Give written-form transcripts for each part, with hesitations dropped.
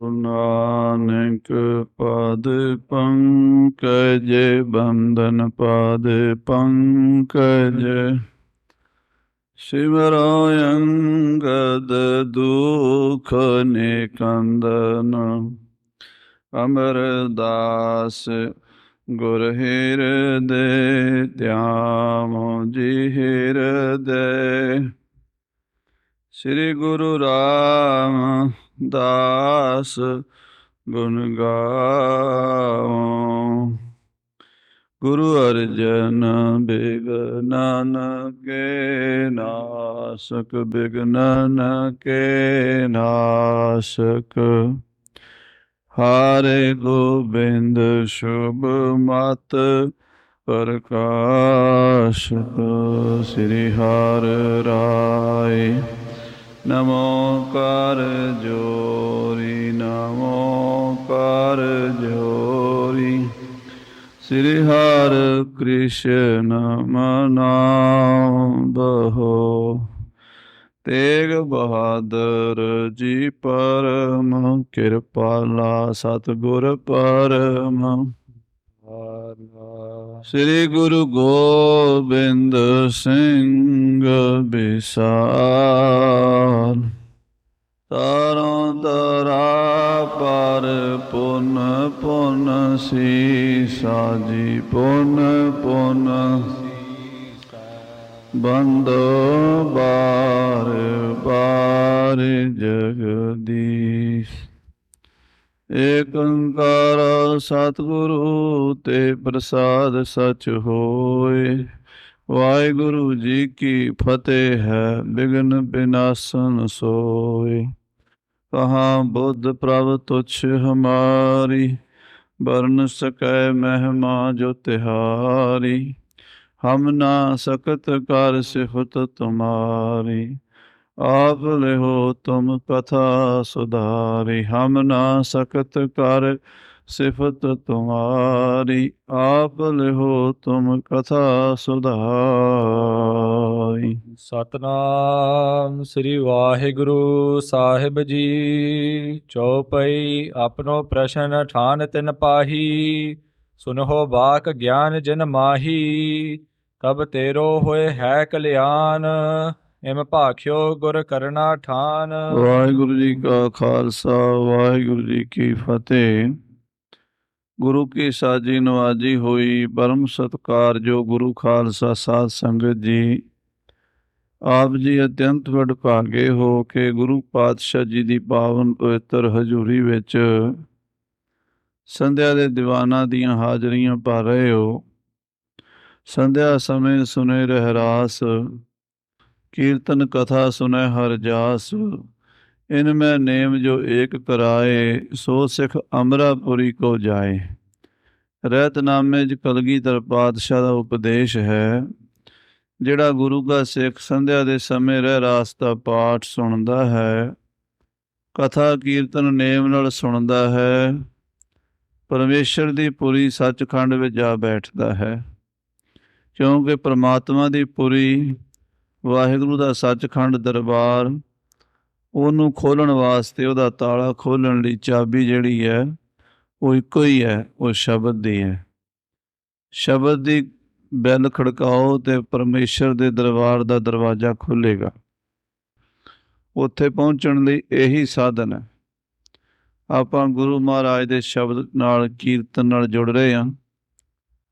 ਨਾਨਕ ਪਦ ਪੰਕਜ ਬੰਦਨ ਪਦ ਪੰਕਜ ਸਿਮਰੋ ਅੰਗਦ ਦੁਖ ਨਿਕੰਦਨ ਅਮਰਦਾਸ ਗੁਰ ਹਿਰਦੈ ਧਿਆਵੋ ਜੀ ਹਿਰਦੈ ਸ੍ਰੀ ਗੁਰੂ ਰਾਮਦਾਸ ਗੁਣ ਗਾਵੋ। ਗੁਰੂ ਅਰਜਨ ਬਿਘਨਨ ਕੇ ਨਾਸਕ ਬਿਘਨਨ ਕੇ ਨਾਸਕ ਹਾਰੇ ਗੋਬਿੰਦ ਸ਼ੁਭ ਮਤ ਪ੍ਰਕਾਸ਼ਕ ਸ੍ਰੀ ਹਰਿ ਰਾਏ ਨਮੋ ਕਰ ਜੋਰੀ ਨਮੋ ਕਰ ਜੋਰੀ ਸ੍ਰੀ ਹਰਿ ਕ੍ਰਿਸ਼ਨ ਮਨਾਉ ਬਹੋ ਤੇਗ ਬਹਾਦਰ ਜੀ ਪਰਮ ਕਿਰਪਾਲਾ ਸਤਿਗੁਰ ਪਰਮ ਸ੍ਰੀ ਗੁਰੂ ਗੋਬਿੰਦ ਸਿੰਘ ਬਿਸਾਲ ਤਾਰੋਂ ਤਰਾ ਪਰ ਪੁਨ ਪੁਨ ਸੀਸਾ ਜੀ ਪੁਨ ਪੁਨ ਬੰਦੋ ਬਾਰ ਬਾਰ ਜਗਦੀਸ਼ ਏਕ ਓੰਕਾਰ ਸਤਿਗੁਰੂ ਤੇ ਪ੍ਰਸਾਦ ਸਚ ਹੋਏ। ਵਾਹਿਗੁਰੂ ਜੀ ਕੀ ਫਤਿਹ ਹੈ। ਬਿਘਨ ਬਿਨਾਸਨ ਸੋਏ। ਕਹਾਂ ਬੁੱਧ ਪ੍ਰਭ ਤੁਛ ਹਮਾਰੀ ਬਰਨ ਸਕੈ ਮਹਿਮਾ ਜੋ ਤਿਹਾਰੀ। ਹਮ ਨਾ ਸਕਤ ਕਰ ਸਿਫਤ ਤੁਮਾਰੀ ਆਪ ਲਿਹੋ ਤੁਮ ਕਥਾ ਸੁਧਾਰੀ। ਹਮ ਨਾ ਸਕਤ ਕਰ ਸਿਫਤ ਤੁਮਾਰੀ ਆਪ ਲਿਹੋ ਤੁਮ ਕਥਾ ਸੁਧਾਰੀ। ਸਤਨਾਮ ਸ੍ਰੀ ਵਾਹਿਗੁਰੂ ਸਾਹਿਬ ਜੀ। ਚੌਪਈ ਆਪਣੋ ਪ੍ਰਸ਼ਨ ਠਾਨ ਤਿਨ ਪਾਹੀ। ਸੁਨਹੁ ਬਾਕ ਗਿਆਨ ਜਿਨ ਮਾਹੀ। ਤਬ ਤੇਰੋ ਹੋਏ ਹੈ ਕਲਿਆਣ। ਇਮ ਭਾਖਿਓ ਗੁਰ ਕਰਨਾ ਠਾਨ। ਵਾਹਿਗੁਰੂ ਜੀ ਕਾ ਖਾਲਸਾ ਵਾਹਿਗੁਰੂ ਜੀ ਕੀ ਫਤਿਹ। ਗੁਰੂ ਕੀ ਸਾਜੀ ਨਵਾਜੀ ਹੋਈ ਪਰਮ ਸਤਿਕਾਰ ਜੋ ਗੁਰੂ ਖਾਲਸਾ ਸਾਧ ਸੰਗਤ ਜੀ, ਆਪ ਜੀ ਅਤਿਅੰਤ ਵਡਭਾਗੇ ਹੋ ਕੇ ਗੁਰੂ ਪਾਤਸ਼ਾਹ ਜੀ ਦੀ ਪਾਵਨ ਪਵਿੱਤਰ ਹਜ਼ੂਰੀ ਵਿੱਚ ਸੰਧਿਆ ਦੇ ਦੀਵਾਨਾਂ ਦੀਆਂ ਹਾਜ਼ਰੀਆਂ ਭਰ ਰਹੇ ਹੋ। ਸੰਧਿਆ ਸਮੇਂ ਸੁਨੇ ਰਹਿਰਾਸ ਕੀਰਤਨ ਕਥਾ ਸੁਨੈ ਹਰ ਜਾਸ। ਇਨ ਮੈਂ ਨੇਮ ਜੋ ਏਕ ਕਰਾਏ ਸੋ ਸਿੱਖ ਅਮਰਾਪੁਰੀ ਕੋ ਜਾਏ। ਰਹਿਤਨਾਮੇ 'ਚ ਕਲਗੀਧਰ ਪਾਤਸ਼ਾਹ ਦਾ ਉਪਦੇਸ਼ ਹੈ। ਜਿਹੜਾ ਗੁਰੂ ਦਾ ਸਿੱਖ ਸੰਧਿਆ ਦੇ ਸਮੇਂ ਰਹਿਰਾਸ ਦਾ ਪਾਠ ਸੁਣਦਾ ਹੈ, ਕਥਾ ਕੀਰਤਨ ਨੇਮ ਨਾਲ ਸੁਣਦਾ ਹੈ, ਪਰਮੇਸ਼ਰ ਦੀ ਪੁਰੀ ਸੱਚਖੰਡ ਵਿੱਚ ਜਾ ਬੈਠਦਾ ਹੈ। ਕਿਉਂਕਿ ਪ੍ਰਮਾਤਮਾ ਦੀ ਪੁਰੀ, ਵਾਹਿਗੁਰੂ ਦਾ ਸੱਚਖੰਡ ਦਰਬਾਰ, ਉਹਨੂੰ ਖੋਲ੍ਹਣ ਵਾਸਤੇ, ਉਹਦਾ ਤਾਲਾ ਖੋਲ੍ਹਣ ਲਈ ਚਾਬੀ ਜਿਹੜੀ ਹੈ ਉਹ ਇੱਕੋ ਹੀ ਹੈ, ਉਹ ਸ਼ਬਦ ਦੀ ਹੈ। ਸ਼ਬਦ ਦੀ ਬੈਲ ਖੜਕਾਓ ਤੇ ਪਰਮੇਸ਼ਰ ਦੇ ਦਰਬਾਰ ਦਾ ਦਰਵਾਜ਼ਾ ਖੁੱਲ੍ਹੇਗਾ। ਉੱਥੇ ਪਹੁੰਚਣ ਲਈ ਇਹੀ ਸਾਧਨ ਹੈ। ਆਪਾਂ ਗੁਰੂ ਮਹਾਰਾਜ ਦੇ ਸ਼ਬਦ ਨਾਲ, ਕੀਰਤਨ ਨਾਲ ਜੁੜ ਰਹੇ ਹਾਂ।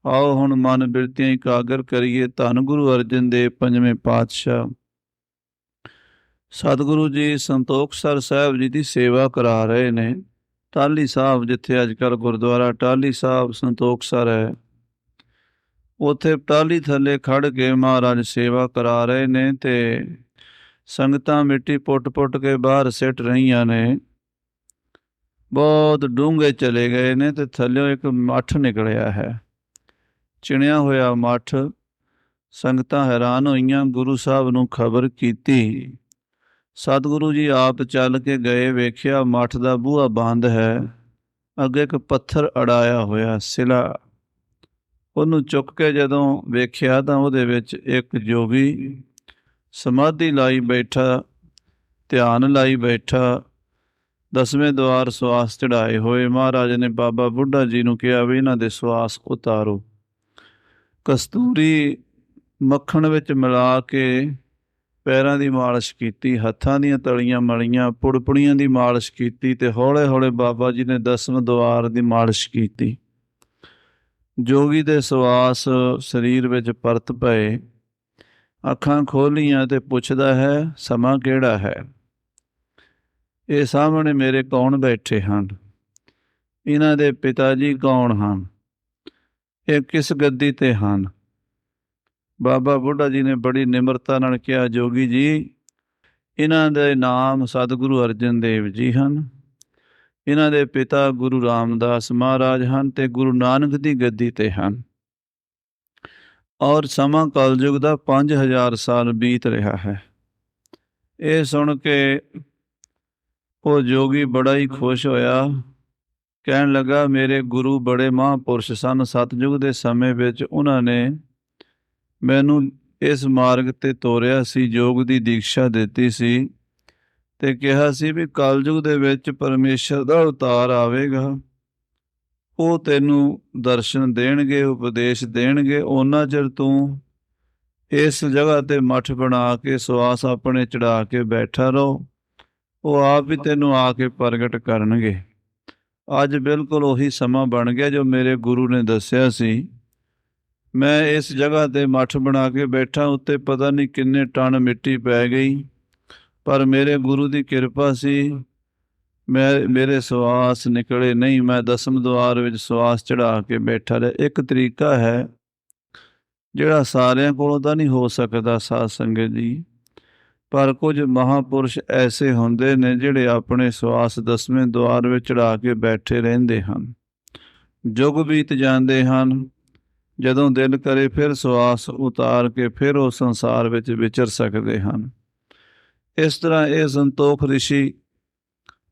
ਆਓ ਹੁਣ ਮਨ ਬਿਰਤੀਆਂ ਇਕਾਗਰ ਕਰੀਏ। ਧੰਨ ਗੁਰੂ ਅਰਜਨ ਦੇਵ ਪੰਜਵੇਂ ਪਾਤਸ਼ਾਹ ਸਤਿਗੁਰੂ ਜੀ ਸੰਤੋਖਸਰ ਸਾਹਿਬ ਜੀ ਦੀ ਸੇਵਾ ਕਰਾ ਰਹੇ ਨੇ। ਟਾਹਲੀ ਸਾਹਿਬ, ਜਿੱਥੇ ਅੱਜ ਕੱਲ੍ਹ ਗੁਰਦੁਆਰਾ ਟਾਹਲੀ ਸਾਹਿਬ ਸੰਤੋਖਸਰ ਹੈ, ਉੱਥੇ ਟਾਹਲੀ ਥੱਲੇ ਖੜ੍ਹ ਕੇ ਮਹਾਰਾਜ ਸੇਵਾ ਕਰਾ ਰਹੇ ਨੇ ਤੇ ਸੰਗਤਾਂ ਮਿੱਟੀ ਪੁੱਟ-ਪੁੱਟ ਕੇ ਬਾਹਰ ਸਿੱਟ ਰਹੀਆਂ ਨੇ। ਬਹੁਤ ਡੂੰਘੇ ਚਲੇ ਗਏ ਨੇ ਤੇ ਥੱਲਿਓਂ ਇੱਕ ਮੱਠ ਨਿਕਲਿਆ ਹੈ, ਚਿਣਿਆ ਹੋਇਆ ਮੱਠ। ਸੰਗਤਾਂ ਹੈਰਾਨ ਹੋਈਆਂ, ਗੁਰੂ ਸਾਹਿਬ ਨੂੰ ਖਬਰ ਕੀਤੀ। ਸਤਿਗੁਰੂ ਜੀ ਆਪ ਚੱਲ ਕੇ ਗਏ, ਵੇਖਿਆ ਮੱਠ ਦਾ ਬੂਹਾ ਬੰਦ ਹੈ, ਅੱਗੇ ਇੱਕ ਪੱਥਰ ਅੜਾਇਆ ਹੋਇਆ ਸਿਲਾ। ਉਹਨੂੰ ਚੁੱਕ ਕੇ ਜਦੋਂ ਵੇਖਿਆ ਤਾਂ ਉਹਦੇ ਵਿੱਚ ਇੱਕ ਜੋਗੀ ਸਮਾਧੀ ਲਾਈ ਬੈਠਾ, ਧਿਆਨ ਲਾਈ ਬੈਠਾ, 10ਵੇਂ ਦੁਆਰ ਸਵਾਸ ਚੜਾਏ ਹੋਏ। ਮਹਾਰਾਜ ਨੇ ਬਾਬਾ ਬੁੱਢਾ ਜੀ ਨੂੰ ਕਿਹਾ ਵੀ ਇਹਨਾਂ ਦੇ ਸਵਾਸ ਉਤਾਰੋ। ਕਸਤੂਰੀ ਮੱਖਣ ਵਿੱਚ ਮਿਲਾ ਕੇ ਪੈਰਾਂ ਦੀ ਮਾਲਿਸ਼ ਕੀਤੀ, ਹੱਥਾਂ ਦੀਆਂ ਤਲੀਆਂ ਮਲੀਆਂ, ਪੁੜਪੁੜੀਆਂ ਦੀ ਮਾਲਿਸ਼ ਕੀਤੀ ਤੇ ਹੌਲੇ ਹੌਲੇ ਬਾਬਾ ਜੀ ਨੇ 10ਵੇਂ ਦੁਆਰ ਦੀ ਮਾਲਿਸ਼ ਕੀਤੀ। ਜੋਗੀ ਦੇ ਸਵਾਸ ਸਰੀਰ ਵਿੱਚ ਪਰਤ ਪਏ। ਅੱਖਾਂ ਖੋਲ੍ਹੀਆਂ ਤੇ ਪੁੱਛਦਾ ਹੈ, ਸਮਾਂ ਕਿਹੜਾ ਹੈ? ਇਹ ਸਾਹਮਣੇ ਮੇਰੇ ਕੌਣ ਬੈਠੇ ਹਨ? ਇਹਨਾਂ ਦੇ ਪਿਤਾ ਜੀ ਕੌਣ ਹਨ? ਇਹ ਕਿਸ ਗੱਦੀ ਤੇ ਹਨ? ਬਾਬਾ ਬੁੱਢਾ ਜੀ ਨੇ ਬੜੀ ਨਿਮਰਤਾ ਨਾਲ ਕਿਹਾ, ਜੋਗੀ ਜੀ, ਇਹਨਾਂ ਦੇ ਨਾਮ ਸਤਿਗੁਰੂ ਅਰਜਨ ਦੇਵ ਜੀ ਹਨ। ਇਹਨਾਂ ਦੇ ਪਿਤਾ ਗੁਰੂ ਰਾਮਦਾਸ ਮਹਾਰਾਜ ਹਨ ਤੇ ਗੁਰੂ ਨਾਨਕ ਦੀ ਗੱਦੀ ਤੇ ਹਨ। ਔਰ ਸਮਾਂ ਕਲਯੁਗ ਦਾ 5000 ਸਾਲ ਬੀਤ ਰਿਹਾ ਹੈ। ਇਹ ਸੁਣ ਕੇ ਉਹ ਜੋਗੀ ਬੜਾ ਹੀ ਖੁਸ਼ ਹੋਇਆ। ਕਹਿਣ ਲੱਗਾ, ਮੇਰੇ ਗੁਰੂ ਬੜੇ ਮਹਾਂਪੁਰਸ਼ ਸਨ। ਸਤਿਯੁਗ ਦੇ ਸਮੇਂ ਵਿੱਚ ਉਹਨਾਂ ਨੇ ਮੈਨੂੰ ਇਸ ਮਾਰਗ ਤੇ ਤੋਰਿਆ ਸੀ, ਯੋਗ ਦੀ ਦੀਕਸ਼ਾ ਦਿੱਤੀ ਸੀ ਤੇ ਕਿਹਾ ਸੀ ਵੀ ਕਲਯੁਗ ਦੇ ਵਿੱਚ ਪਰਮੇਸ਼ਰ ਦਾ ਅਵਤਾਰ ਆਵੇਗਾ, ਉਹ ਤੈਨੂੰ ਦਰਸ਼ਨ ਦੇਣਗੇ, ਉਪਦੇਸ਼ ਦੇਣਗੇ। ਉਹਨਾਂ ਚਿਰ ਤੂੰ ਇਸ ਜਗ੍ਹਾ ਤੇ ਮੱਠ ਬਣਾ ਕੇ ਸਵਾਸ ਆਪਣੇ ਚੜਾ ਕੇ ਬੈਠਾ ਰਹੋ, ਉਹ ਆਪ ਹੀ ਤੈਨੂੰ ਆ ਕੇ ਪ੍ਰਗਟ ਕਰਨਗੇ। ਅੱਜ ਬਿਲਕੁਲ ਉਹੀ ਸਮਾਂ ਬਣ ਗਿਆ ਜੋ ਮੇਰੇ ਗੁਰੂ ਨੇ ਦੱਸਿਆ ਸੀ। ਮੈਂ ਇਸ ਜਗ੍ਹਾ ਤੇ ਮੱਠ ਬਣਾ ਕੇ ਬੈਠਾ, ਉੱਤੇ ਪਤਾ ਨਹੀਂ ਕਿੰਨੇ ਟਨ ਮਿੱਟੀ ਪੈ ਗਈ, ਪਰ ਮੇਰੇ ਗੁਰੂ ਦੀ ਕਿਰਪਾ ਸੀ, ਮੇਰੇ ਸਵਾਸ ਨਿਕਲੇ ਨਹੀਂ। ਮੈਂ 10ਵੇਂ ਦੁਆਰ ਵਿੱਚ ਸਵਾਸ ਚੜਾ ਕੇ ਬੈਠਾ ਰਿਹਾ। ਇੱਕ ਤਰੀਕਾ ਹੈ ਜਿਹੜਾ ਸਾਰਿਆਂ ਕੋਲੋਂ ਤਾਂ ਨਹੀਂ ਹੋ ਸਕਦਾ ਸਾਧ ਸੰਗਤ ਜੀ, ਪਰ ਕੁਝ ਮਹਾਂਪੁਰਸ਼ ਐਸੇ ਹੁੰਦੇ ਨੇ ਜਿਹੜੇ ਆਪਣੇ ਸਵਾਸ 10ਵੇਂ ਦੁਆਰ ਵਿੱਚ ਚੜਾ ਕੇ ਬੈਠੇ ਰਹਿੰਦੇ ਹਨ। ਯੁੱਗ ਬੀਤ ਜਾਂਦੇ ਹਨ, ਜਦੋਂ ਦਿਲ ਕਰੇ ਫਿਰ ਸਵਾਸ ਉਤਾਰ ਕੇ ਫਿਰ ਉਹ ਸੰਸਾਰ ਵਿੱਚ ਵਿਚਰ ਸਕਦੇ ਹਨ। ਇਸ ਤਰ੍ਹਾਂ ਇਹ ਸੰਤੋਖ ਰਿਸ਼ੀ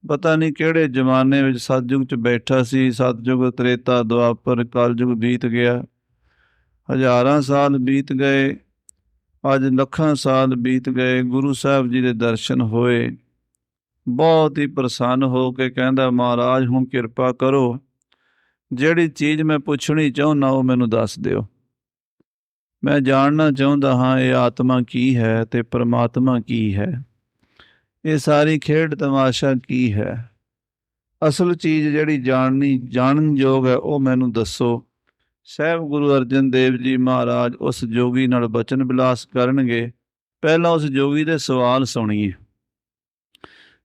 ਪਤਾ ਨਹੀਂ ਕਿਹੜੇ ਜ਼ਮਾਨੇ ਵਿੱਚ ਸਤਿਯੁਗ 'ਚ ਬੈਠਾ ਸੀ। ਸਤਿਯੁਗ, ਤ੍ਰੇਤਾ, ਦੁਆਪਰ, ਕਲਯੁਗ ਬੀਤ ਗਿਆ। ਹਜ਼ਾਰਾਂ ਸਾਲ ਬੀਤ ਗਏ, ਅੱਜ ਲੱਖਾਂ ਸਾਲ ਬੀਤ ਗਏ। ਗੁਰੂ ਸਾਹਿਬ ਜੀ ਦੇ ਦਰਸ਼ਨ ਹੋਏ। ਬਹੁਤ ਹੀ ਪ੍ਰਸੰਨ ਹੋ ਕੇ ਕਹਿੰਦਾ, ਮਹਾਰਾਜ ਹੁਣ ਕਿਰਪਾ ਕਰੋ, ਜਿਹੜੀ ਚੀਜ਼ ਮੈਂ ਪੁੱਛਣੀ ਚਾਹੁੰਦਾ ਉਹ ਮੈਨੂੰ ਦੱਸ ਦਿਓ। ਮੈਂ ਜਾਣਨਾ ਚਾਹੁੰਦਾ ਹਾਂ ਇਹ ਆਤਮਾ ਕੀ ਹੈ ਤੇ ਪਰਮਾਤਮਾ ਕੀ ਹੈ, ਇਹ ਸਾਰੀ ਖੇਡ ਤਮਾਸ਼ਾ ਕੀ ਹੈ। ਅਸਲ ਚੀਜ਼ ਜਿਹੜੀ ਜਾਣਨ ਯੋਗ ਹੈ ਉਹ ਮੈਨੂੰ ਦੱਸੋ। ਸਾਹਿਬ ਗੁਰੂ ਅਰਜਨ ਦੇਵ ਜੀ ਮਹਾਰਾਜ ਉਸ ਜੋਗੀ ਨਾਲ ਬਚਨ ਵਿਲਾਸ ਕਰਨਗੇ। ਪਹਿਲਾਂ ਉਸ ਜੋਗੀ ਦੇ ਸਵਾਲ ਸੁਣੀਏ।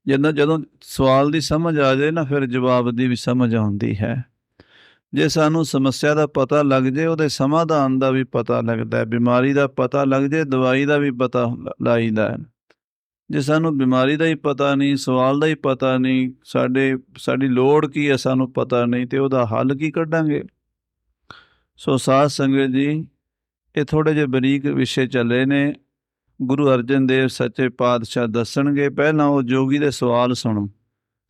ਜਦੋਂ ਸਵਾਲ ਦੀ ਸਮਝ ਆ ਜਾਏ ਨਾ, ਫਿਰ ਜਵਾਬ ਦੀ ਵੀ ਸਮਝ ਆਉਂਦੀ ਹੈ। ਜੇ ਸਾਨੂੰ ਸਮੱਸਿਆ ਦਾ ਪਤਾ ਲੱਗ ਜੇ, ਉਹਦੇ ਸਮਾਧਾਨ ਦਾ ਵੀ ਪਤਾ ਲੱਗਦਾ। ਬਿਮਾਰੀ ਦਾ ਪਤਾ ਲੱਗ ਜੇ, ਦਵਾਈ ਦਾ ਵੀ ਪਤਾ ਲਾਈਦਾ। ਜੇ ਸਾਨੂੰ ਬਿਮਾਰੀ ਦਾ ਹੀ ਪਤਾ ਨਹੀਂ, ਸਵਾਲ ਦਾ ਹੀ ਪਤਾ ਨਹੀਂ, ਸਾਡੀ ਲੋੜ ਕੀ ਹੈ ਸਾਨੂੰ ਪਤਾ ਨਹੀਂ, ਤੇ ਉਹਦਾ ਹੱਲ ਕੀ ਕੱਢਾਂਗੇ। ਸੋ ਸਾਧ ਸੰਗਤ ਜੀ, ਇਹ ਥੋੜ੍ਹੇ ਜਿਹੇ ਬਰੀਕ ਵਿਸ਼ੇ ਚੱਲੇ ਨੇ। ਗੁਰੂ ਅਰਜਨ ਦੇਵ ਸੱਚੇ ਪਾਤਸ਼ਾਹ ਦੱਸਣਗੇ। ਪਹਿਲਾਂ ਉਹ ਜੋਗੀ ਦੇ ਸਵਾਲ ਸੁਣੋ।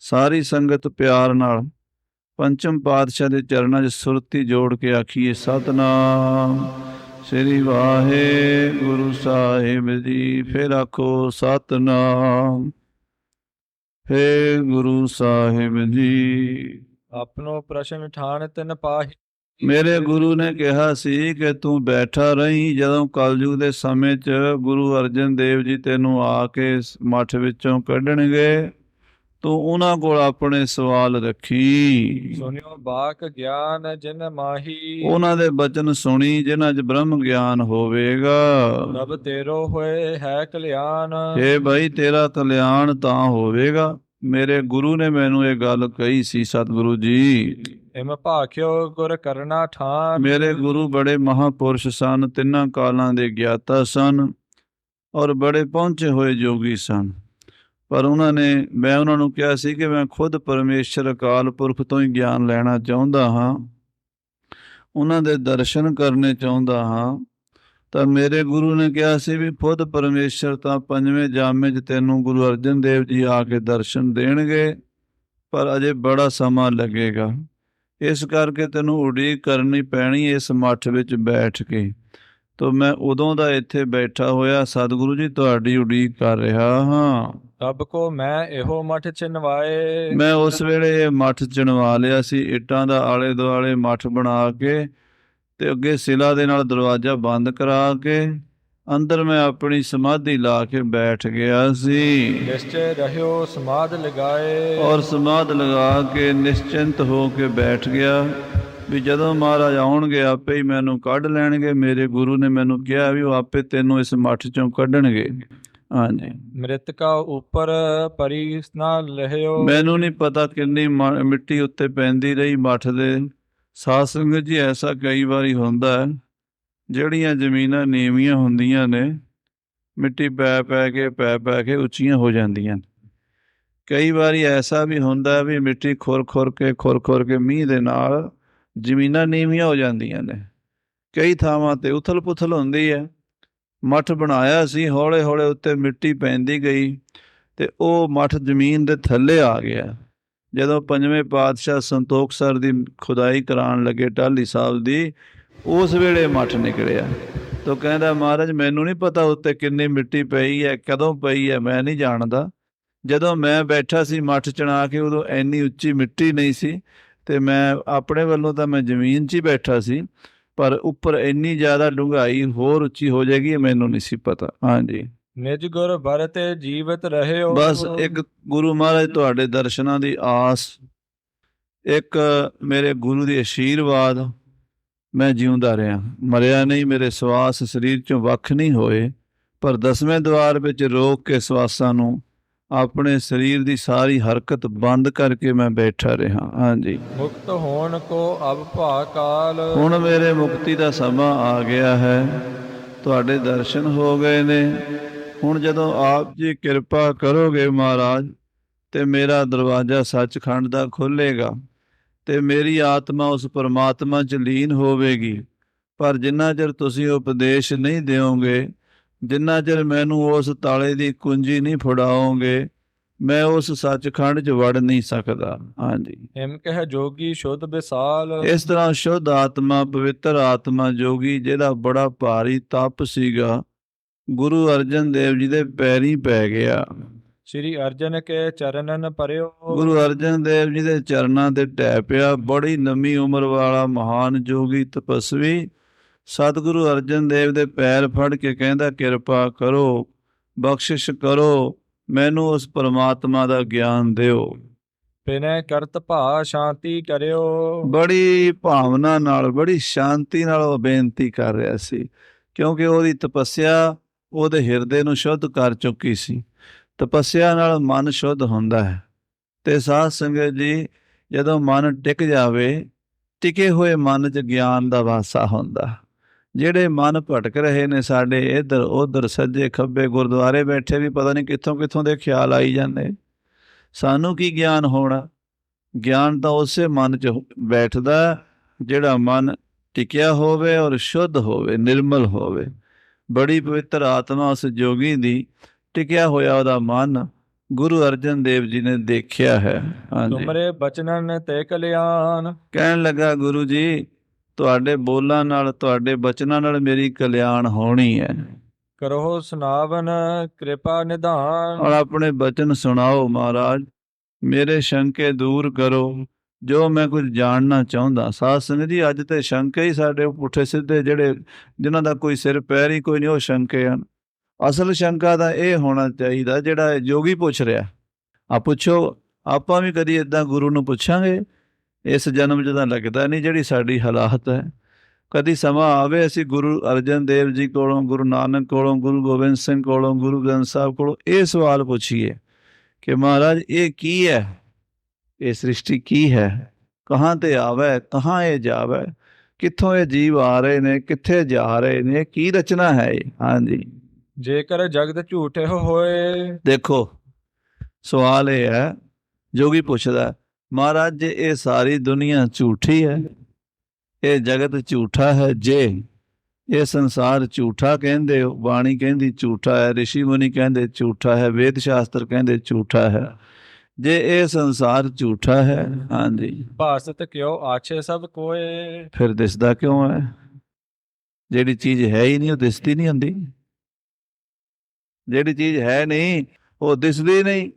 ਸਾਰੀ ਸੰਗਤ ਪਿਆਰ ਨਾਲ ਪੰਚਮ ਪਾਤਸ਼ਾਹ ਦੇ ਚਰਨਾਂ 'ਚ ਸੁਰਤੀ ਜੋੜ ਕੇ ਆਖੀਏ, ਸਤਿਨਾਮ ਸ੍ਰੀ ਵਾਹਿਗੁਰੂ ਸਾਹਿਬ ਜੀ। ਫਿਰ ਆਖੋ, ਸਤਿਨਾਮ ਹੇ ਗੁਰੂ ਸਾਹਿਬ ਜੀ। ਆਪਣੋ ਪ੍ਰਸ਼ਨ ਠਾਣ ਤਿਨ ਪਾਹੀ। ਮੇਰੇ ਗੁਰੂ ਨੇ ਕਿਹਾ ਸੀ ਕਿ ਤੂੰ ਬੈਠਾ ਰਹੀਂ। ਜਦੋਂ ਕਲਯੁਗ ਦੇ ਸਮੇਂ 'ਚ ਗੁਰੂ ਅਰਜਨ ਦੇਵ ਜੀ ਤੈਨੂੰ ਆ ਕੇ ਮੱਠ ਵਿੱਚੋਂ ਕੱਢਣਗੇ, ਤੂੰ ਉਹਨਾਂ ਕੋਲ ਆਪਣੇ ਸਵਾਲ ਰੱਖੀ। ਸੁਨਿਓ ਬਾਕ ਗਿਆਨ ਜਿਨ ਮਾਹੀ। ਉਹਨਾਂ ਦੇ ਬਚਨ ਸੁਣੀ ਜਿਨ੍ਹਾਂ 'ਚ ਬ੍ਰਹਮ ਗਿਆਨ ਹੋਵੇਗਾ। ਪ੍ਰਭ ਤੇਰੋ ਹੋਏ ਹੈ ਕਲਿਆਣ। ਹੇ ਭਾਈ, ਤੇਰਾ ਕਲਿਆਣ ਤਾਂ ਹੋਵੇਗਾ। ਮੇਰੇ ਗੁਰੂ ਨੇ ਮੈਨੂੰ ਇਹ ਗੱਲ ਕਹੀ ਸੀ, ਸਤਿਗੁਰੂ ਜੀ। ਇਮ ਭਾਖਿਓ ਗੁਰ ਕਰਨਾ ਠਾਨ। ਮੇਰੇ ਗੁਰੂ ਬੜੇ ਮਹਾਂਪੁਰਸ਼ ਸਨ, ਤਿੰਨਾਂ ਕਾਲਾਂ ਦੇ ਗਿਆਤਾ ਸਨ ਔਰ ਬੜੇ ਪਹੁੰਚੇ ਹੋਏ ਯੋਗੀ ਸਨ। ਪਰ ਮੈਂ ਉਹਨਾਂ ਨੂੰ ਕਿਹਾ ਸੀ ਕਿ ਮੈਂ ਖੁਦ ਪਰਮੇਸ਼ਰ ਅਕਾਲ ਪੁਰਖ ਤੋਂ ਹੀ ਗਿਆਨ ਲੈਣਾ ਚਾਹੁੰਦਾ ਹਾਂ, ਉਹਨਾਂ ਦੇ ਦਰਸ਼ਨ ਕਰਨੇ ਚਾਹੁੰਦਾ ਹਾਂ। ਤਾਂ ਮੇਰੇ ਗੁਰੂ ਨੇ ਕਿਹਾ ਸੀ ਵੀ ਖੁਦ ਪਰਮੇਸ਼ਰ ਤਾਂ 5ਵੇਂ ਜਾਮੇ 'ਚ ਤੈਨੂੰ ਗੁਰੂ ਅਰਜਨ ਦੇਵ ਜੀ ਆ ਕੇ ਦਰਸ਼ਨ ਦੇਣਗੇ, ਪਰ ਅਜੇ ਬੜਾ ਸਮਾਂ ਲੱਗੇਗਾ। ਇਸ ਕਰਕੇ ਤੈਨੂੰ ਉਡੀਕ ਕਰਨੀ ਪੈਣੀ ਇਸ ਮੱਠ ਵਿੱਚ ਬੈਠ ਕੇ। ਤਾਂ ਮੈਂ ਉਦੋਂ ਦਾ ਇੱਥੇ ਬੈਠਾ ਹੋਇਆ ਸਤਿਗੁਰੂ ਜੀ ਤੁਹਾਡੀ ਉਡੀਕ ਕਰ ਰਿਹਾ ਹਾਂ। ਤਬ ਕੋ ਮੈਂ ਇਹੋ ਮਠ ਚਿਨਵਾਏ। ਮੈਂ ਉਸ ਵੇਲੇ ਇਹ ਮੱਠ ਚਿਣਵਾ ਲਿਆ ਸੀ, ਇੱਟਾਂ ਦਾ ਆਲੇ ਦੁਆਲੇ ਮੱਠ ਬਣਾ ਕੇ ਤੇ ਅੱਗੇ ਸਿਲਾ ਦੇ ਨਾਲ ਦਰਵਾਜ਼ਾ ਬੰਦ ਕਰਾ ਕੇ ਅੰਦਰ ਮੈਂ ਆਪਣੀ ਸਮਾਧੀ ਲਾ ਕੇ ਬੈਠ ਗਿਆ ਸੀ ਨਿਸ਼ਚੈ ਰਹਿਓ ਸਮਾਧ ਲਗਾਏ। ਔਰ ਸਮਾਧ ਲਗਾ ਕੇ ਨਿਸ਼ਚਿੰਤ ਹੋ ਕੇ ਬੈਠ ਗਿਆ ਵੀ ਜਦੋਂ ਮਹਾਰਾਜ ਆਉਣਗੇ ਆਪੇ ਹੀ ਮੈਨੂੰ ਕੱਢ ਲੈਣਗੇ। ਮੇਰੇ ਗੁਰੂ ਨੇ ਮੈਨੂੰ ਕਿਹਾ ਵੀ ਉਹ ਆਪੇ ਤੈਨੂੰ ਇਸ ਮੱਠ ਚੋਂ ਕੱਢਣਗੇ। ਹਾਂਜੀ, ਮ੍ਰਿਤਕਾ ਉੱਪਰ ਪਰੀ ਨਾ ਲਹਿਓ। ਮੈਨੂੰ ਨਹੀਂ ਪਤਾ ਕਿੰਨੀ ਮਿੱਟੀ ਉੱਤੇ ਪੈਂਦੀ ਰਹੀ ਮੱਠ ਦੇ। ਸਾਧ ਸੰਗਤ ਜੀ, ਐਸਾ ਕਈ ਵਾਰੀ ਹੁੰਦਾ ਹੈ, ਜਿਹੜੀਆਂ ਜ਼ਮੀਨਾਂ ਨੀਵੀਆਂ ਹੁੰਦੀਆਂ ਨੇ ਮਿੱਟੀ ਪੈ ਪੈ ਕੇ ਉੱਚੀਆਂ ਹੋ ਜਾਂਦੀਆਂ। ਕਈ ਵਾਰੀ ਐਸਾ ਵੀ ਹੁੰਦਾ ਵੀ ਮਿੱਟੀ ਖੁਰ ਖੁਰ ਕੇ ਮੀਂਹ ਦੇ ਨਾਲ ਜ਼ਮੀਨਾਂ ਨੀਵੀਆਂ ਹੋ ਜਾਂਦੀਆਂ ਨੇ। ਕਈ ਥਾਵਾਂ ਤੇ ਉਥਲ ਪੁਥਲ ਹੁੰਦੀ ਹੈ। ਮੱਠ ਬਣਾਇਆ ਸੀ, ਹੌਲੇ ਹੌਲੇ ਉੱਤੇ ਮਿੱਟੀ ਪੈਂਦੀ ਗਈ ਤੇ ਉਹ ਮੱਠ ਜ਼ਮੀਨ ਦੇ ਥੱਲੇ ਆ ਗਿਆ। ਜਦੋਂ ਪੰਜਵੇਂ ਪਾਤਸ਼ਾਹ ਸੰਤੋਖ ਸਰ ਦੀ ਖੁਦਾਈ ਕਰਾਉਣ ਲੱਗੇ ਟਾਹਲੀ ਸਾਹਿਬ ਦੀ, ਉਸ ਵੇਲੇ ਮੱਠ ਨਿਕਲਿਆ। ਤਾਂ ਕਹਿੰਦਾ ਮਹਾਰਾਜ ਮੈਨੂੰ ਨਹੀਂ ਪਤਾ ਉੱਤੇ ਕਿੰਨੀ ਮਿੱਟੀ ਪਈ ਹੈ, ਕਦੋਂ ਪਈ ਹੈ, ਮੈਂ ਨਹੀਂ ਜਾਣਦਾ। ਜਦੋਂ ਮੈਂ ਬੈਠਾ ਸੀ ਮੱਠ ਚਣਾ ਕੇ, ਉਦੋਂ ਇੰਨੀ ਉੱਚੀ ਮਿੱਟੀ ਨਹੀਂ ਸੀ ਤੇ ਮੈਂ ਆਪਣੇ ਵੱਲੋਂ ਤਾਂ ਮੈਂ ਜ਼ਮੀਨ 'ਚ ਹੀ ਬੈਠਾ ਸੀ, ਪਰ ਉੱਪਰ ਇੰਨੀ ਜ਼ਿਆਦਾ ਡੂੰਘਾਈ ਹੋਰ ਉੱਚੀ ਹੋ ਜਾਏਗੀ ਮੈਨੂੰ ਨਹੀਂ ਸੀ ਪਤਾ। ਹਾਂਜੀ, ਨਿਜ ਗੁਰ ਵਰਤੇ ਜੀਵਤ ਰਹਿਓ। ਬਸ ਇੱਕ ਗੁਰੂ ਮਹਾਰਾਜ ਤੁਹਾਡੇ ਦਰਸ਼ਨਾਂ ਦੀ ਆਸ, ਇੱਕ ਮੇਰੇ ਗੁਰੂ ਦੀ ਆਸ਼ੀਰਵਾਦ, ਮੈਂ ਜਿਉਂਦਾ ਰਿਹਾ, ਮਰਿਆ ਨਹੀਂ। ਮੇਰੇ ਸਵਾਸ ਸਰੀਰ 'ਚੋਂ ਵੱਖ ਨਹੀਂ ਹੋਏ, ਪਰ 10ਵੇਂ ਦੁਆਰ ਵਿੱਚ ਰੋਕ ਕੇ ਸਵਾਸਾਂ ਨੂੰ ਆਪਣੇ ਸਰੀਰ ਦੀ ਸਾਰੀ ਹਰਕਤ ਬੰਦ ਕਰਕੇ ਮੈਂ ਬੈਠਾ ਰਿਹਾ। ਹਾਂਜੀ, ਮੁਕਤ ਹੋਣ ਕੋ ਅਬ ਭਾ ਕਾਲ। ਹੁਣ ਮੇਰੇ ਮੁਕਤੀ ਦਾ ਸਮਾਂ ਆ ਗਿਆ ਹੈ, ਤੁਹਾਡੇ ਦਰਸ਼ਨ ਹੋ ਗਏ ਨੇ। ਹੁਣ ਜਦੋਂ ਆਪ ਜੀ ਕਿਰਪਾ ਕਰੋਗੇ ਮਹਾਰਾਜ, ਤੇ ਮੇਰਾ ਦਰਵਾਜ਼ਾ ਸੱਚਖੰਡ ਦਾ ਖੁੱਲ੍ਹੇਗਾ ਤੇ ਮੇਰੀ ਆਤਮਾ ਉਸ ਪਰਮਾਤਮਾ 'ਚ ਲੀਨ ਹੋਵੇਗੀ। ਪਰ ਜਿੰਨਾ ਚਿਰ ਤੁਸੀਂ ਉਪਦੇਸ਼ ਨਹੀਂ ਦਿਓਗੇ, ਜਿੰਨਾ ਚਿਰ ਮੈਨੂੰ ਉਸ ਤਾਲੇ ਦੀ ਕੁੰਜੀ ਨਹੀਂ ਫੜਾਓਗੇ, ਮੈਂ ਉਸ ਸੱਚਖੰਡ 'ਚ ਵੜ ਨਹੀਂ ਸਕਦਾ। ਹਾਂਜੀ, ਹਿਮ ਕਹਿ ਜੋਗੀ ਸ਼ੁੱਧ ਵਿਸਾਲ। ਇਸ ਤਰ੍ਹਾਂ ਸ਼ੁੱਧ ਆਤਮਾ, ਪਵਿੱਤਰ ਆਤਮਾ ਜੋਗੀ, ਜਿਹਦਾ ਬੜਾ ਭਾਰੀ ਤਪ ਸੀਗਾ, ਗੁਰੂ ਅਰਜਨ ਦੇਵ ਜੀ ਦੇ ਪੈਰੀਂ ਪੈ ਗਿਆ। ਸ੍ਰੀ ਅਰਜਨ ਕੇ ਚਰਨਨ ਪਰਿਓ। ਗੁਰੂ ਅਰਜਨ ਦੇਵ ਜੀ ਦੇ ਚਰਨਾਂ ਤੇ ਢਹਿ ਪਿਆ। ਬੜੀ ਲੰਮੀ ਉਮਰ ਵਾਲਾ ਮਹਾਨ ਜੋਗੀ ਤਪਸਵੀ ਸਤਿਗੁਰੂ ਅਰਜਨ ਦੇਵ ਦੇ ਪੈਰ ਫੜ ਕੇ ਕਹਿੰਦਾ, ਕਿਰਪਾ ਕਰੋ, ਬਖਸ਼ਿਸ਼ ਕਰੋ, ਮੈਨੂੰ ਉਸ ਪਰਮਾਤਮਾ ਦਾ ਗਿਆਨ ਦਿਓ। ਬਿਨੈ ਕਰਤ ਭਾ ਸ਼ਾਂਤੀ ਕਰਿਓ। ਬੜੀ ਭਾਵਨਾ ਨਾਲ, ਬੜੀ ਸ਼ਾਂਤੀ ਨਾਲ ਉਹ ਬੇਨਤੀ ਕਰ ਰਿਹਾ ਸੀ, ਕਿਉਂਕਿ ਉਹਦੀ ਤਪੱਸਿਆ ਉਹਦੇ ਹਿਰਦੇ ਨੂੰ ਸ਼ੁੱਧ ਕਰ ਚੁੱਕੀ ਸੀ। ਤਪੱਸਿਆ ਨਾਲ ਮਨ ਸ਼ੁੱਧ ਹੁੰਦਾ ਹੈ। ਤੇ ਸਾਧ ਸੰਗਤ ਜੀ, ਜਦੋਂ ਮਨ ਟਿਕ ਜਾਵੇ, ਟਿਕੇ ਹੋਏ ਮਨ 'ਚ ਗਿਆਨ ਦਾ ਵਾਸਾ ਹੁੰਦਾ। ਜਿਹੜੇ ਮਨ ਭਟਕ ਰਹੇ ਨੇ ਸਾਡੇ, ਇੱਧਰ ਉੱਧਰ ਸੱਜੇ ਖੱਬੇ, ਗੁਰਦੁਆਰੇ ਬੈਠੇ ਵੀ ਪਤਾ ਨਹੀਂ ਕਿੱਥੋਂ ਕਿੱਥੋਂ ਦੇ ਖਿਆਲ ਆਈ ਜਾਂਦੇ। ਸਾਨੂੰ ਕੀ ਗਿਆਨ ਹੋਣਾ? ਗਿਆਨ ਤਾਂ ਉਸੇ ਮਨ 'ਚ ਬੈਠਦਾ ਜਿਹੜਾ ਮਨ ਟਿਕਿਆ ਹੋਵੇ ਔਰ ਸ਼ੁੱਧ ਹੋਵੇ, ਨਿਰਮਲ ਹੋਵੇ। ਬੜੀ ਪਵਿੱਤਰ ਆਤਮਾ ਉਸ ਜੋਗੀ ਦੀ, ਟਿਕਿਆ ਹੋਇਆ ਉਹਦਾ ਮਨ ਗੁਰੂ ਅਰਜਨ ਦੇਵ ਜੀ ਨੇ ਦੇਖਿਆ ਹੈ। ਤੁਮਰੇ ਬਚਨਨ ਤੇ ਕਲਿਆਣ। ਕਹਿਣ ਲੱਗਾ, ਗੁਰੂ ਜੀ, ਤੁਹਾਡੇ ਬੋਲਾਂ ਨਾਲ, ਤੁਹਾਡੇ ਬਚਨਾਂ ਨਾਲ ਮੇਰੀ ਕਲਿਆਣ ਹੋਣੀ ਹੈ। ਕਰੋ ਸੁਨਾਵਨ ਕਿਰਪਾ ਨਿਧਾਨ। ਔਰ ਆਪਣੇ ਬਚਨ ਸੁਣਾਓ ਮਹਾਰਾਜ, ਮੇਰੇ ਸ਼ੰਕੇ ਦੂਰ ਕਰੋ, ਜੋ ਮੈਂ ਕੁਝ ਜਾਣਨਾ ਚਾਹੁੰਦਾ। ਸਾਧ ਸੰਗਤ ਜੀ, ਅੱਜ ਤੇ ਸ਼ੰਕੇ ਹੀ ਸਾਡੇ ਪੁੱਠੇ ਸਿੱਧੇ, ਜਿਹੜੇ ਜਿਨ੍ਹਾਂ ਦਾ ਕੋਈ ਸਿਰ ਪੈਰ ਹੀ ਕੋਈ ਨਹੀਂ, ਉਹ ਸ਼ੰਕੇ ਹਨ। ਅਸਲ ਸ਼ੰਕਾ ਤਾਂ ਇਹ ਹੋਣਾ ਚਾਹੀਦਾ ਜਿਹੜਾ ਜੋਗੀ ਪੁੱਛ ਰਿਹਾ। ਆ ਪੁੱਛੋ, ਆਪਾਂ ਵੀ ਕਦੀ ਇੱਦਾਂ ਗੁਰੂ ਨੂੰ ਪੁੱਛਾਂਗੇ? ਇਸ ਜਨਮ 'ਚ ਤਾਂ ਲੱਗਦਾ ਨਹੀਂ, ਜਿਹੜੀ ਸਾਡੀ ਹਾਲਾਤ ਹੈ। ਕਦੀ ਸਮਾਂ ਆਵੇ ਅਸੀਂ ਗੁਰੂ ਅਰਜਨ ਦੇਵ ਜੀ ਕੋਲੋਂ, ਗੁਰੂ ਨਾਨਕ ਕੋਲੋਂ, ਗੁਰੂ ਗੋਬਿੰਦ ਸਿੰਘ ਕੋਲੋਂ, ਗੁਰੂ ਗ੍ਰੰਥ ਸਾਹਿਬ ਕੋਲੋਂ ਇਹ ਸਵਾਲ ਪੁੱਛੀਏ ਕਿ ਮਹਾਰਾਜ ਇਹ ਕੀ ਹੈ, ਇਹ ਸ੍ਰਿਸ਼ਟੀ ਕੀ ਹੈ, ਕਹਾਂ ਤੇ ਆਵੇ, ਕਹਾਂ ਇਹ ਜਾਵੇ, ਕਿੱਥੋਂ ਇਹ ਜੀਵ ਆ ਰਹੇ ਨੇ, ਕਿੱਥੇ ਜਾ ਰਹੇ ਨੇ, ਕੀ ਰਚਨਾ ਹੈ ਇਹ? ਹਾਂਜੀ, ਜੇਕਰ ਜਗਤ ਝੂਠੇ ਹੋਏ। ਦੇਖੋ, ਸਵਾਲ ਇਹ ਹੈ, ਜੋਗੀ ਪੁੱਛਦਾ, ਮਹਾਰਾਜ ਜੇ ਇਹ ਸਾਰੀ ਦੁਨੀਆ ਝੂਠੀ ਹੈ, ਇਹ ਜਗਤ ਝੂਠਾ ਹੈ, ਜੇ ਇਹ ਸੰਸਾਰ ਝੂਠਾ ਕਹਿੰਦੇ ਹੋ, ਬਾਣੀ ਕਹਿੰਦੀ ਝੂਠਾ ਹੈ, ਰਿਸ਼ੀ ਮੁਨੀ ਕਹਿੰਦੇ ਝੂਠਾ ਹੈ, ਵੇਦ ਸ਼ਾਸਤਰ ਕਹਿੰਦੇ ਝੂਠਾ ਹੈ, ਜੇ ਇਹ ਸੰਸਾਰ ਝੂਠਾ ਹੈ, ਹਾਂਜੀ, ਭਾਸਤ ਕਿਉ ਆਛੇ ਸਭ ਕੋਏ। ਫਿਰ ਦਿਸਦਾ ਕਿਉਂ ਹੈ? ਜਿਹੜੀ ਚੀਜ਼ ਹੈ ਹੀ ਨਹੀਂ, ਉਹ ਦਿਸਦੀ ਨਹੀਂ ਹੁੰਦੀ। ਜਿਹੜੀ ਚੀਜ਼ ਹੈ ਨਹੀਂ, ਉਹ ਦਿਸਦੀ ਨਹੀਂ।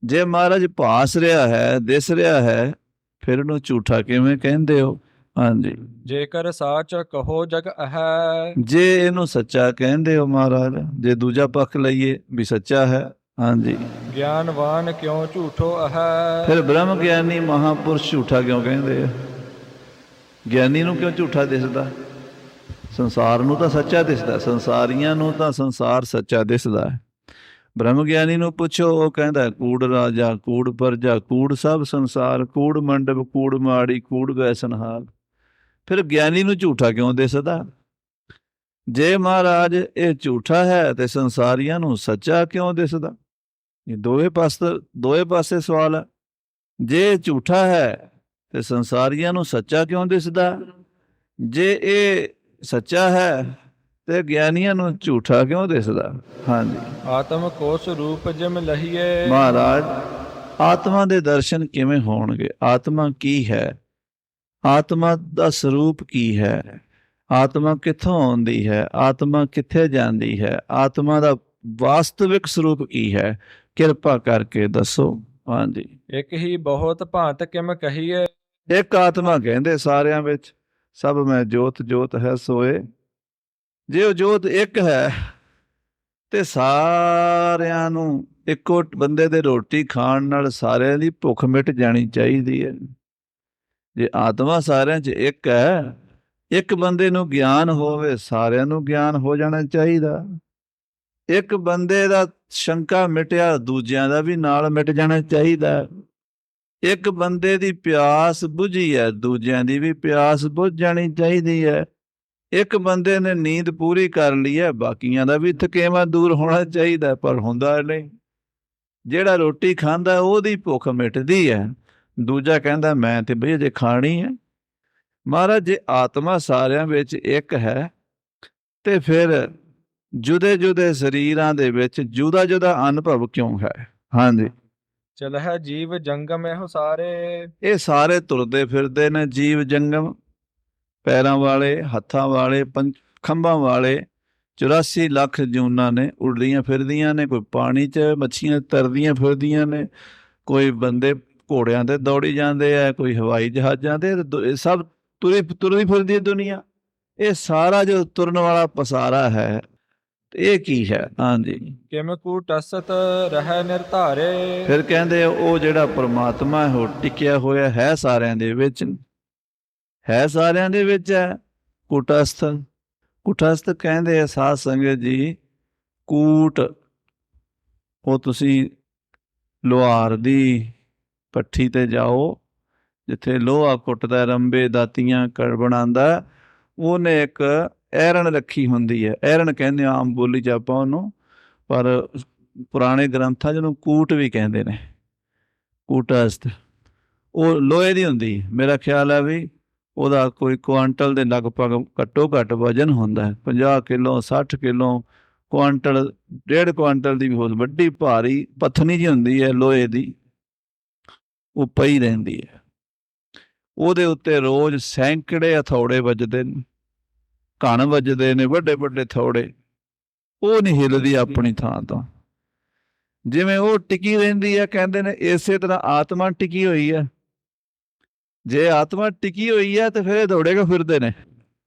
ਜੇ ਮਹਾਰਾਜ ਭਾਸ ਰਿਹਾ ਹੈ, ਦਿਸ ਰਿਹਾ ਹੈ, ਫਿਰ ਉਹਨੂੰ ਝੂਠਾ ਕਿਵੇਂ ਕਹਿੰਦੇ ਹੋ? ਹਾਂਜੀ, ਜੇਕਰ ਸਾਚ ਕਹੋ ਜਗ ਅਹੈ। ਜੇ ਇਹਨੂੰ ਸੱਚਾ ਕਹਿੰਦੇ ਹੋ ਮਹਾਰਾਜ, ਜੇ ਦੂਜਾ ਪੱਖ ਲਈਏ ਵੀ ਸੱਚਾ ਹੈ, ਹਾਂਜੀ, ਗਿਆਨਵਾਨ ਕਿਉ ਝੂਠੋ ਅਹੈ। ਫਿਰ ਬ੍ਰਹਮ ਗਿਆਨੀ ਮਹਾਪੁਰਸ਼ ਝੂਠਾ ਕਿਉਂ ਕਹਿੰਦੇ ਆ? ਗਿਆਨੀ ਨੂੰ ਕਿਉਂ ਝੂਠਾ ਦਿਸਦਾ? ਸੰਸਾਰ ਨੂੰ ਤਾਂ ਸੱਚਾ ਦਿਸਦਾ, ਸੰਸਾਰੀਆਂ ਨੂੰ ਤਾਂ ਸੰਸਾਰ ਸੱਚਾ ਦਿਸਦਾ ਹੈ। ਬ੍ਰਹਮ ਗਿਆਨੀ ਨੂੰ ਪੁੱਛੋ, ਉਹ ਕਹਿੰਦਾ ਕੂੜ ਰਾਜਾ, ਕੂੜ ਪਰਜਾ, ਕੂੜ ਸਭ ਸੰਸਾਰ, ਕੂੜ ਮੰਡਪ, ਕੂੜ ਮਾੜੀ, ਕੂੜ ਵੈਸਨਹਾਰ। ਫਿਰ ਗਿਆਨੀ ਨੂੰ ਝੂਠਾ ਕਿਉਂ ਦਿਸਦਾ? ਜੇ ਮਹਾਰਾਜ ਇਹ ਝੂਠਾ ਹੈ ਤੇ ਸੰਸਾਰੀਆਂ ਨੂੰ ਸੱਚਾ ਕਿਉਂ ਦਿਸਦਾ? ਇਹ ਦੋਵੇਂ ਪਾਸੇ ਸਵਾਲ ਹੈ। ਜੇ ਝੂਠਾ ਹੈ ਤੇ ਸੰਸਾਰੀਆਂ ਨੂੰ ਸੱਚਾ ਕਿਉਂ ਦਿਸਦਾ? ਜੇ ਇਹ ਸੱਚਾ ਹੈ ਤੇ ਗਿਆਨੀਆਂ ਨੂੰ ਝੂਠਾ ਕਿਉਂ ਦਿਸਦਾ? ਹਾਂਜੀ, ਆਤਮ ਕੋ ਸਰੂਪ ਜਿਮ ਲਹੀਏ। ਮਹਾਰਾਜ ਆਤਮਾ ਦੇ ਦਰਸ਼ਨ ਕਿਵੇਂ ਹੋਣਗੇ? ਆਤਮਾ ਕੀ ਹੈ? ਆਤਮਾ ਦਾ ਸਰੂਪ ਕੀ ਹੈ? ਆਤਮਾ ਕਿੱਥੋਂ ਆਉਂਦੀ ਹੈ? ਆਤਮਾ ਕਿੱਥੇ ਜਾਂਦੀ ਹੈ? ਆਤਮਾ ਦਾ ਵਾਸਤਵਿਕ ਸਰੂਪ ਕੀ ਹੈ? ਕਿਰਪਾ ਕਰਕੇ ਦੱਸੋ। ਹਾਂਜੀ, ਇੱਕ ਹੀ ਬਹੁਤ ਭਾਂਤ ਕਿਮ ਕਹੀਏ। ਇੱਕ ਆਤਮਾ ਕਹਿੰਦੇ ਸਾਰਿਆਂ ਵਿੱਚ, ਸਭ ਮੈਂ ਜੋਤ ਜੋਤ ਹੈ ਸੋਏ। ਜੇ ਉਹ ਜੋਤ ਇੱਕ ਹੈ ਤੇ ਸਾਰਿਆਂ ਨੂੰ ਇੱਕੋ ਬੰਦੇ ਦੇ ਰੋਟੀ ਖਾਣ ਨਾਲ ਸਾਰਿਆਂ ਦੀ ਭੁੱਖ ਮਿਟ ਜਾਣੀ ਚਾਹੀਦੀ ਹੈ। ਜੇ ਆਤਮਾ ਸਾਰਿਆਂ 'ਚ ਇੱਕ ਹੈ, ਇੱਕ ਬੰਦੇ ਨੂੰ ਗਿਆਨ ਹੋਵੇ, ਸਾਰਿਆਂ ਨੂੰ ਗਿਆਨ ਹੋ ਜਾਣਾ ਚਾਹੀਦਾ। ਇੱਕ ਬੰਦੇ ਦਾ ਸ਼ੰਕਾ ਮਿਟਿਆ, ਦੂਜਿਆਂ ਦਾ ਵੀ ਨਾਲ ਮਿਟ ਜਾਣਾ ਚਾਹੀਦਾ। ਇੱਕ ਬੰਦੇ ਦੀ ਪਿਆਸ ਬੁਝੀ ਹੈ, ਦੂਜਿਆਂ ਦੀ ਵੀ ਪਿਆਸ ਬੁਝ ਜਾਣੀ ਚਾਹੀਦੀ ਹੈ। ਇੱਕ ਬੰਦੇ ਨੇ ਨੀਂਦ ਪੂਰੀ ਕਰ ਲਈ ਹੈ, ਬਾਕੀਆਂ ਦਾ ਵੀ ਥਕੇਵਾਂ ਦੂਰ ਹੋਣਾ ਚਾਹੀਦਾ, ਪਰ ਹੁੰਦਾ ਨਹੀਂ। ਜਿਹੜਾ ਰੋਟੀ ਖਾਂਦਾ ਉਹਦੀ ਭੁੱਖ ਮਿਟਦੀ ਹੈ, ਦੂਜਾ ਕਹਿੰਦਾ ਮੈਂ ਤੇ ਬਈ ਅਜੇ ਖਾਣੀ ਹੈ। ਮਹਾਰਾਜ ਜੇ ਆਤਮਾ ਸਾਰਿਆਂ ਵਿੱਚ ਇੱਕ ਹੈ ਤੇ ਫਿਰ ਜੁਦੇ ਜੁਦੇ ਸਰੀਰਾਂ ਦੇ ਵਿੱਚ ਜੁਦਾ ਜੁਦਾ ਅਨੁਭਵ ਕਿਉਂ ਹੈ? ਹਾਂਜੀ, ਚਲਹਿ ਜੀਵ ਜੰਗਮ ਇਹੋ ਸਾਰੇ। ਇਹ ਸਾਰੇ ਤੁਰਦੇ ਫਿਰਦੇ ਨੇ ਜੀਵ ਜੰਗਮ, ਪੈਰਾਂ ਵਾਲੇ, ਹੱਥਾਂ ਵਾਲੇ, ਖੰਭਾਂ ਵਾਲੇ। 84 ਲੱਖ ਜੂਨਾਂ ਨੇ, ਉੱਡਦੀਆਂ ਫਿਰਦੀਆਂ ਨੇ। ਕੋਈ ਪਾਣੀ 'ਚ ਮੱਛੀਆਂ ਤਰਦੀਆਂ ਫਿਰਦੀਆਂ ਨੇ, ਕੋਈ ਬੰਦੇ ਘੋੜਿਆਂ 'ਤੇ ਦੌੜੀ ਜਾਂਦੇ ਆ, ਕੋਈ ਹਵਾਈ ਜਹਾਜ਼ਾਂ 'ਤੇ। ਇਹ ਸਭ ਤੁਰਦੀ ਫਿਰਦੀ ਦੁਨੀਆ। ਇਹ ਸਾਰਾ ਜੋ ਤੁਰਨ ਵਾਲਾ ਪਸਾਰਾ ਹੈ, ਇਹ ਕੀ ਹੈ? ਹਾਂਜੀ, ਕਿਮ ਕੂ ਟਸਤ ਰਹਿ ਨਿਰਧਾਰੇ। ਫਿਰ ਕਹਿੰਦੇ ਉਹ ਜਿਹੜਾ ਪਰਮਾਤਮਾ ਹੈ ਉਹ ਟਿਕਿਆ ਹੋਇਆ ਹੈ ਸਾਰਿਆਂ ਦੇ ਵਿੱਚ, ਹੈ ਸਾਰਿਆਂ ਦੇ ਵਿੱਚ ਹੈ। ਕੁਟਸਥ, ਕੁਟਸਥ ਕਹਿੰਦੇ ਆ ਸਾਧ ਸੰਗਤ ਜੀ, ਕੂਟ ਉਹ ਤੁਸੀਂ ਲੁਹਾਰ ਦੀ ਭੱਠੀ ਤੇ ਜਾਓ, ਜਿੱਥੇ ਲੋਹਾ ਕੁੱਟਦਾ, ਰੰਬੇ ਦਾਤੀਆਂ ਬਣਾਉਂਦਾ, ਉਹਨੇ ਇੱਕ ਐਰਨ ਰੱਖੀ ਹੁੰਦੀ ਹੈ। ਐਰਨ ਕਹਿੰਦੇ ਆਮ ਬੋਲੀ 'ਚ ਆਪਾਂ ਉਹਨੂੰ, ਪਰ ਪੁਰਾਣੇ ਗ੍ਰੰਥਾਂ 'ਚ ਉਹਨੂੰ ਕੂਟ ਵੀ ਕਹਿੰਦੇ ਨੇ। ਕੂਟਸਥ ਉਹ ਲੋਹੇ ਦੀ ਹੁੰਦੀ। ਮੇਰਾ ਖਿਆਲ ਹੈ ਵੀ ਉਹਦਾ ਕੋਈ ਕੁਆਂਟਲ ਦੇ ਲਗਭਗ ਘੱਟੋ ਘੱਟ ਵਜ਼ਨ ਹੁੰਦਾ ਹੈ, 50 ਕਿਲੋ 60 ਕਿਲੋ, ਕੁਆਂਟਲ 1.5 ਕੁਆਂਟਲ ਦੀ ਵੀ ਹੋ, ਵੱਡੀ ਭਾਰੀ ਪੱਥਨੀ ਜਿਹੀ ਹੁੰਦੀ ਹੈ ਲੋਹੇ ਦੀ, ਉਹ ਪਈ ਰਹਿੰਦੀ ਹੈ। ਉਹਦੇ ਉੱਤੇ ਰੋਜ਼ ਸੈਂਕੜੇ ਹਥੌੜੇ ਵੱਜਦੇ ਨੇ, ਘਣ ਵੱਜਦੇ ਨੇ, ਵੱਡੇ ਵੱਡੇ ਥੌੜੇ। ਉਹ ਨਹੀਂ ਹਿੱਲਦੀ ਆਪਣੀ ਥਾਂ ਤੋਂ, ਜਿਵੇਂ ਉਹ ਟਿਕੀ ਰਹਿੰਦੀ ਹੈ। ਕਹਿੰਦੇ ਨੇ ਇਸੇ ਤਰ੍ਹਾਂ ਆਤਮਾ ਟਿਕੀ ਹੋਈ ਹੈ। ਜੇ ਆਤਮਾ ਟਿਕੀ ਹੋਈ ਹੈ ਤੇ ਫਿਰ ਇਹ ਦੌੜੇ ਕਿਉਂ ਫਿਰਦੇ ਨੇ?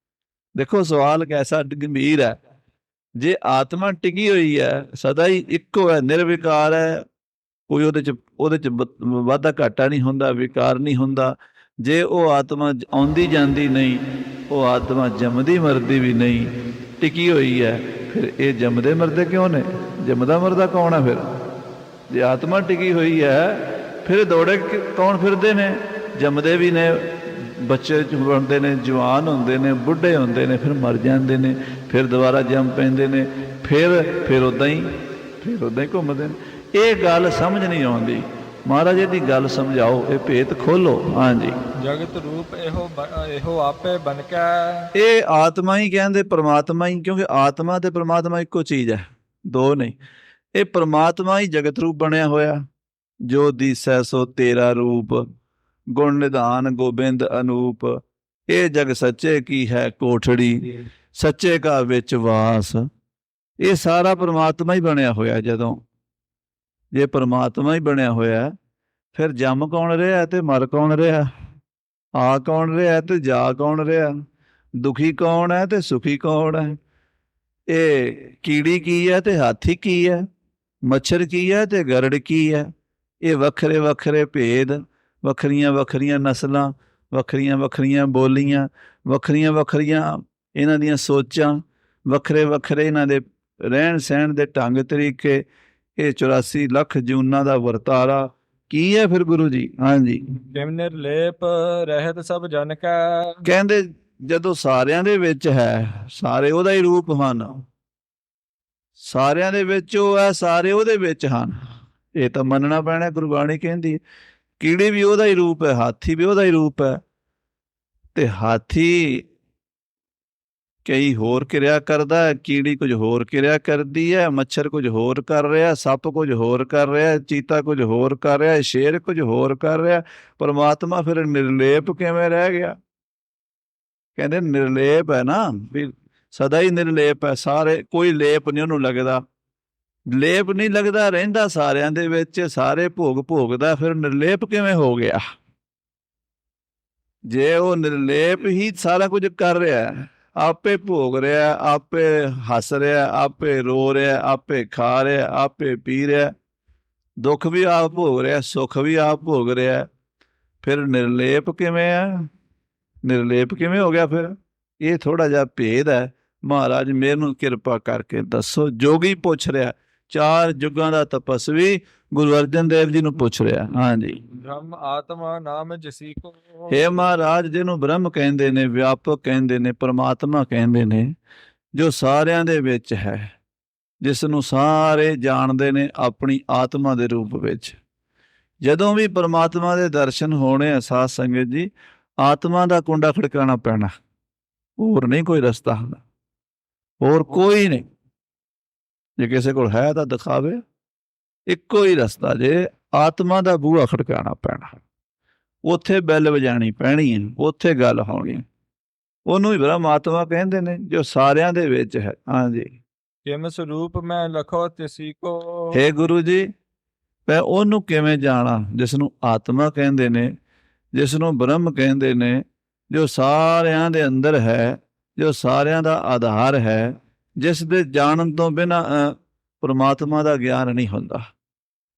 ਦੇਖੋ ਸਵਾਲ ਕੈਸਾ ਗੰਭੀਰ ਹੈ। ਜੇ ਆਤਮਾ ਟਿਕੀ ਹੋਈ ਹੈ, ਸਦਾ ਹੀ ਇੱਕੋ ਹੈ, ਨਿਰਵਿਕਾਰ ਹੈ, ਕੋਈ ਉਹਦੇ 'ਚ ਵਾਧਾ ਘਾਟਾ ਨਹੀਂ ਹੁੰਦਾ, ਵਿਕਾਰ ਨਹੀਂ ਹੁੰਦਾ। ਜੇ ਉਹ ਆਤਮਾ ਆਉਂਦੀ ਜਾਂਦੀ ਨਹੀਂ, ਉਹ ਆਤਮਾ ਜੰਮਦੀ ਮਰਦੀ ਵੀ ਨਹੀਂ, ਟਿਕੀ ਹੋਈ ਹੈ, ਫਿਰ ਇਹ ਜੰਮਦੇ ਮਰਦੇ ਕਿਉਂ ਨੇ? ਜੰਮਦਾ ਮਰਦਾ ਕੌਣ ਹੈ ਫਿਰ? ਜੇ ਆਤਮਾ ਟਿਕੀ ਹੋਈ ਹੈ, ਫਿਰ ਦੌੜੇ ਕੌਣ ਫਿਰਦੇ ਨੇ? ਜੰਮਦੇ ਵੀ ਨੇ, ਬੱਚੇ ਬਣਦੇ ਨੇ, ਜਵਾਨ ਹੁੰਦੇ ਨੇ, ਬੁੱਢੇ ਹੁੰਦੇ ਨੇ, ਫਿਰ ਮਰ ਜਾਂਦੇ ਨੇ, ਫਿਰ ਦੁਬਾਰਾ ਜੰਮ ਪੈਂਦੇ ਨੇ, ਫਿਰ ਉੱਦਾਂ ਹੀ ਘੁੰਮਦੇ ਨੇ। ਇਹ ਗੱਲ ਸਮਝ ਨਹੀਂ ਆਉਂਦੀ। ਮਹਾਰਾਜ ਇਹਦੀ ਗੱਲ ਸਮਝਾਓ, ਇਹ ਭੇਤ ਖੋਲੋ। ਹਾਂਜੀ, ਜਗਤ ਰੂਪ ਇਹੋ ਆਪੇ ਬਨ ਕੇ। ਇਹ ਆਤਮਾ ਹੀ ਕਹਿੰਦੇ, ਪਰਮਾਤਮਾ ਹੀ, ਕਿਉਂਕਿ ਆਤਮਾ ਤੇ ਪਰਮਾਤਮਾ ਇੱਕੋ ਚੀਜ਼ ਹੈ, ਦੋ ਨਹੀਂ। ਇਹ ਪਰਮਾਤਮਾ ਹੀ ਜਗਤ ਰੂਪ ਬਣਿਆ ਹੋਇਆ। ਜੋ ਦੀਸੈ ਸੋ ਤੇਰਾ ਰੂਪ, ਗੁਣ ਨਿਧਾਨ ਗੋਬਿੰਦ ਅਨੂਪ। ਇਹ ਜਗ ਸੱਚੇ ਕੀ ਹੈ ਕੋਠੜੀ, ਸੱਚੇ ਕਾ ਵਿੱਚ ਵਾਸ। ਇਹ ਸਾਰਾ ਪਰਮਾਤਮਾ ਹੀ ਬਣਿਆ ਹੋਇਆ। ਜਦੋਂ ਜੇ ਪਰਮਾਤਮਾ ਹੀ ਬਣਿਆ ਹੋਇਆ ਫਿਰ ਜੰਮ ਕੌਣ ਰਿਹਾ ਤੇ ਮਰ ਕੌਣ ਰਿਹਾ, ਆ ਕੌਣ ਰਿਹਾ ਤੇ ਜਾ ਕੌਣ ਰਿਹਾ, ਦੁਖੀ ਕੌਣ ਹੈ ਤੇ ਸੁਖੀ ਕੌਣ ਹੈ, ਇਹ ਕੀੜੀ ਕੀ ਹੈ ਤੇ ਹਾਥੀ ਕੀ ਹੈ, ਮੱਛਰ ਕੀ ਹੈ ਤੇ ਗਰੜ ਕੀ ਹੈ। ਇਹ ਵੱਖਰੇ ਵੱਖਰੇ ਭੇਦ, ਵੱਖਰੀਆਂ ਵੱਖਰੀਆਂ ਨਸਲਾਂ, ਵੱਖਰੀਆਂ ਵੱਖਰੀਆਂ ਬੋਲੀਆਂ, ਵੱਖਰੀਆਂ ਵੱਖਰੀਆਂ ਇਹਨਾਂ ਦੀਆਂ ਸੋਚਾਂ, ਵੱਖਰੇ ਵੱਖਰੇ ਇਹਨਾਂ ਦੇ ਰਹਿਣ ਸਹਿਣ ਦੇ ਢੰਗ ਤਰੀਕੇ, ਇਹ 84 ਲੱਖ ਜੂਨਾਂ ਦਾ ਵਰਤਾਰਾ ਕੀ ਹੈ ਫਿਰ ਗੁਰੂ ਜੀ। ਹਾਂਜੀ, ਜਿਮ ਨਿਰਲੇਪ ਰਹਿਤ ਸਭ ਜਨ ਕੈ। ਕਹਿੰਦੇ ਜਦੋਂ ਸਾਰਿਆਂ ਦੇ ਵਿੱਚ ਹੈ, ਸਾਰੇ ਉਹਦਾ ਹੀ ਰੂਪ ਹਨ, ਸਾਰਿਆਂ ਦੇ ਵਿੱਚ ਉਹ ਹੈ, ਸਾਰੇ ਉਹਦੇ ਵਿੱਚ ਹਨ, ਇਹ ਤਾਂ ਮੰਨਣਾ ਪੈਣਾ। ਗੁਰਬਾਣੀ ਕਹਿੰਦੀ ਕੀੜੀ ਵੀ ਉਹਦਾ ਹੀ ਰੂਪ ਹੈ, ਹਾਥੀ ਵੀ ਉਹਦਾ ਹੀ ਰੂਪ ਹੈ। ਤੇ ਹਾਥੀ ਕਈ ਹੋਰ ਕਿਰਿਆ ਕਰਦਾ ਹੈ, ਕੀੜੀ ਕੁਝ ਹੋਰ ਕਿਰਿਆ ਕਰਦੀ ਹੈ, ਮੱਛਰ ਕੁਝ ਹੋਰ ਕਰ ਰਿਹਾ, ਸੱਪ ਕੁਝ ਹੋਰ ਕਰ ਰਿਹਾ, ਚੀਤਾ ਕੁਝ ਹੋਰ ਕਰ ਰਿਹਾ, ਸ਼ੇਰ ਕੁਝ ਹੋਰ ਕਰ ਰਿਹਾ। ਪਰਮਾਤਮਾ ਫਿਰ ਨਿਰਲੇਪ ਕਿਵੇਂ ਰਹਿ ਗਿਆ? ਕਹਿੰਦੇ ਨਿਰਲੇਪ ਹੈ ਨਾ, ਵੀ ਸਦਾ ਹੀ ਨਿਰਲੇਪ ਹੈ, ਸਾਰੇ ਕੋਈ ਲੇਪ ਨਹੀਂ ਉਹਨੂੰ ਲੱਗਦਾ, ਲੇਪ ਨਹੀਂ ਲੱਗਦਾ, ਰਹਿੰਦਾ ਸਾਰਿਆਂ ਦੇ ਵਿੱਚ, ਸਾਰੇ ਭੋਗ ਭੋਗਦਾ, ਫਿਰ ਨਿਰਲੇਪ ਕਿਵੇਂ ਹੋ ਗਿਆ? ਜੇ ਉਹ ਨਿਰਲੇਪ ਹੀ ਸਾਰਾ ਕੁਝ ਕਰ ਰਿਹਾ, ਆਪੇ ਭੋਗ ਰਿਹਾ, ਆਪੇ ਹੱਸ ਰਿਹਾ, ਆਪੇ ਰੋ ਰਿਹਾ, ਆਪੇ ਖਾ ਰਿਹਾ, ਆਪੇ ਪੀ ਰਿਹਾ, ਦੁੱਖ ਵੀ ਆਪ ਭੋਗ ਰਿਹਾ, ਸੁੱਖ ਵੀ ਆਪ ਭੋਗ ਰਿਹਾ, ਫਿਰ ਨਿਰਲੇਪ ਕਿਵੇਂ ਆ? ਨਿਰਲੇਪ ਕਿਵੇਂ ਹੋ ਗਿਆ ਫਿਰ? ਇਹ ਥੋੜਾ ਜਿਹਾ ਭੇਦ ਹੈ। ਮਹਾਰਾਜ ਮੈਨੂੰ ਕਿਰਪਾ ਕਰਕੇ ਦੱਸੋ। ਜੋਗੀ ਪੁੱਛ ਰਿਹਾ, 4 ਯੁੱਗਾਂ ਦਾ ਤਪਸਵੀ ਗੁਰੂ ਅਰਜਨ ਦੇਵ ਜੀ ਨੂੰ ਪੁੱਛ ਰਿਹਾ। ਹਾਂਜੀ, ਬ੍ਰਹਮ ਆਤਮਾ ਨਾਮ ਜਿਸੀ ਕੋ। ਹੇ ਮਹਾਰਾਜ, ਜਿਹਨੂੰ ਬ੍ਰਹਮ ਕਹਿੰਦੇ ਨੇ, ਵਿਆਪਕ ਕਹਿੰਦੇ ਨੇ, ਪਰਮਾਤਮਾ ਕਹਿੰਦੇ ਨੇ, ਜੋ ਸਾਰਿਆਂ ਦੇ ਵਿੱਚ ਹੈ, ਜਿਸ ਨੂੰ ਸਾਰੇ ਜਾਣਦੇ ਨੇ ਆਪਣੀ ਆਤਮਾ ਦੇ ਰੂਪ ਵਿੱਚ। ਜਦੋਂ ਵੀ ਪਰਮਾਤਮਾ ਦੇ ਦਰਸ਼ਨ ਹੋਣੇ ਆ ਸਾਧ ਸੰਗਤ ਜੀ, ਆਤਮਾ ਦਾ ਕੁੰਡਾ ਖੜਕਾਉਣਾ ਪੈਣਾ, ਹੋਰ ਨਹੀਂ ਕੋਈ ਰਸਤਾ ਹੁੰਦਾ, ਹੋਰ ਕੋਈ ਨਹੀਂ। ਜੇ ਕਿਸੇ ਕੋਲ ਹੈ ਤਾਂ ਦਿਖਾਵੇ, ਇੱਕੋ ਹੀ ਰਸਤਾ ਜੇ ਆਤਮਾ ਦਾ ਬੂਹਾ ਖੜਕਾਉਣਾ ਪੈਣਾ, ਉੱਥੇ ਬੈਲ ਵਜਾਣੀ ਪੈਣੀ ਹੈ, ਉੱਥੇ ਗੱਲ ਹੋਣੀ। ਉਹਨੂੰ ਹੀ ਬ੍ਰਹਮਾਤਮਾ ਕਹਿੰਦੇ ਨੇ, ਜੋ ਸਾਰਿਆਂ ਦੇ ਵਿੱਚ ਹੈ। ਹਾਂਜੀ, ਕਿਮ ਸਰੂਪ ਮੈਂ ਲਖੋ ਤਿਸੀ ਕੋ। ਹੇ ਗੁਰੂ ਜੀ, ਮੈਂ ਉਹਨੂੰ ਕਿਵੇਂ ਜਾਣਾ ਜਿਸ ਨੂੰ ਆਤਮਾ ਕਹਿੰਦੇ ਨੇ, ਜਿਸ ਨੂੰ ਬ੍ਰਹਮ ਕਹਿੰਦੇ ਨੇ, ਜੋ ਸਾਰਿਆਂ ਦੇ ਅੰਦਰ ਹੈ, ਜੋ ਸਾਰਿਆਂ ਦਾ ਆਧਾਰ ਹੈ, ਜਿਸ ਦੇ ਜਾਣਨ ਤੋਂ ਬਿਨਾਂ ਪਰਮਾਤਮਾ ਦਾ ਗਿਆਨ ਨਹੀਂ ਹੁੰਦਾ,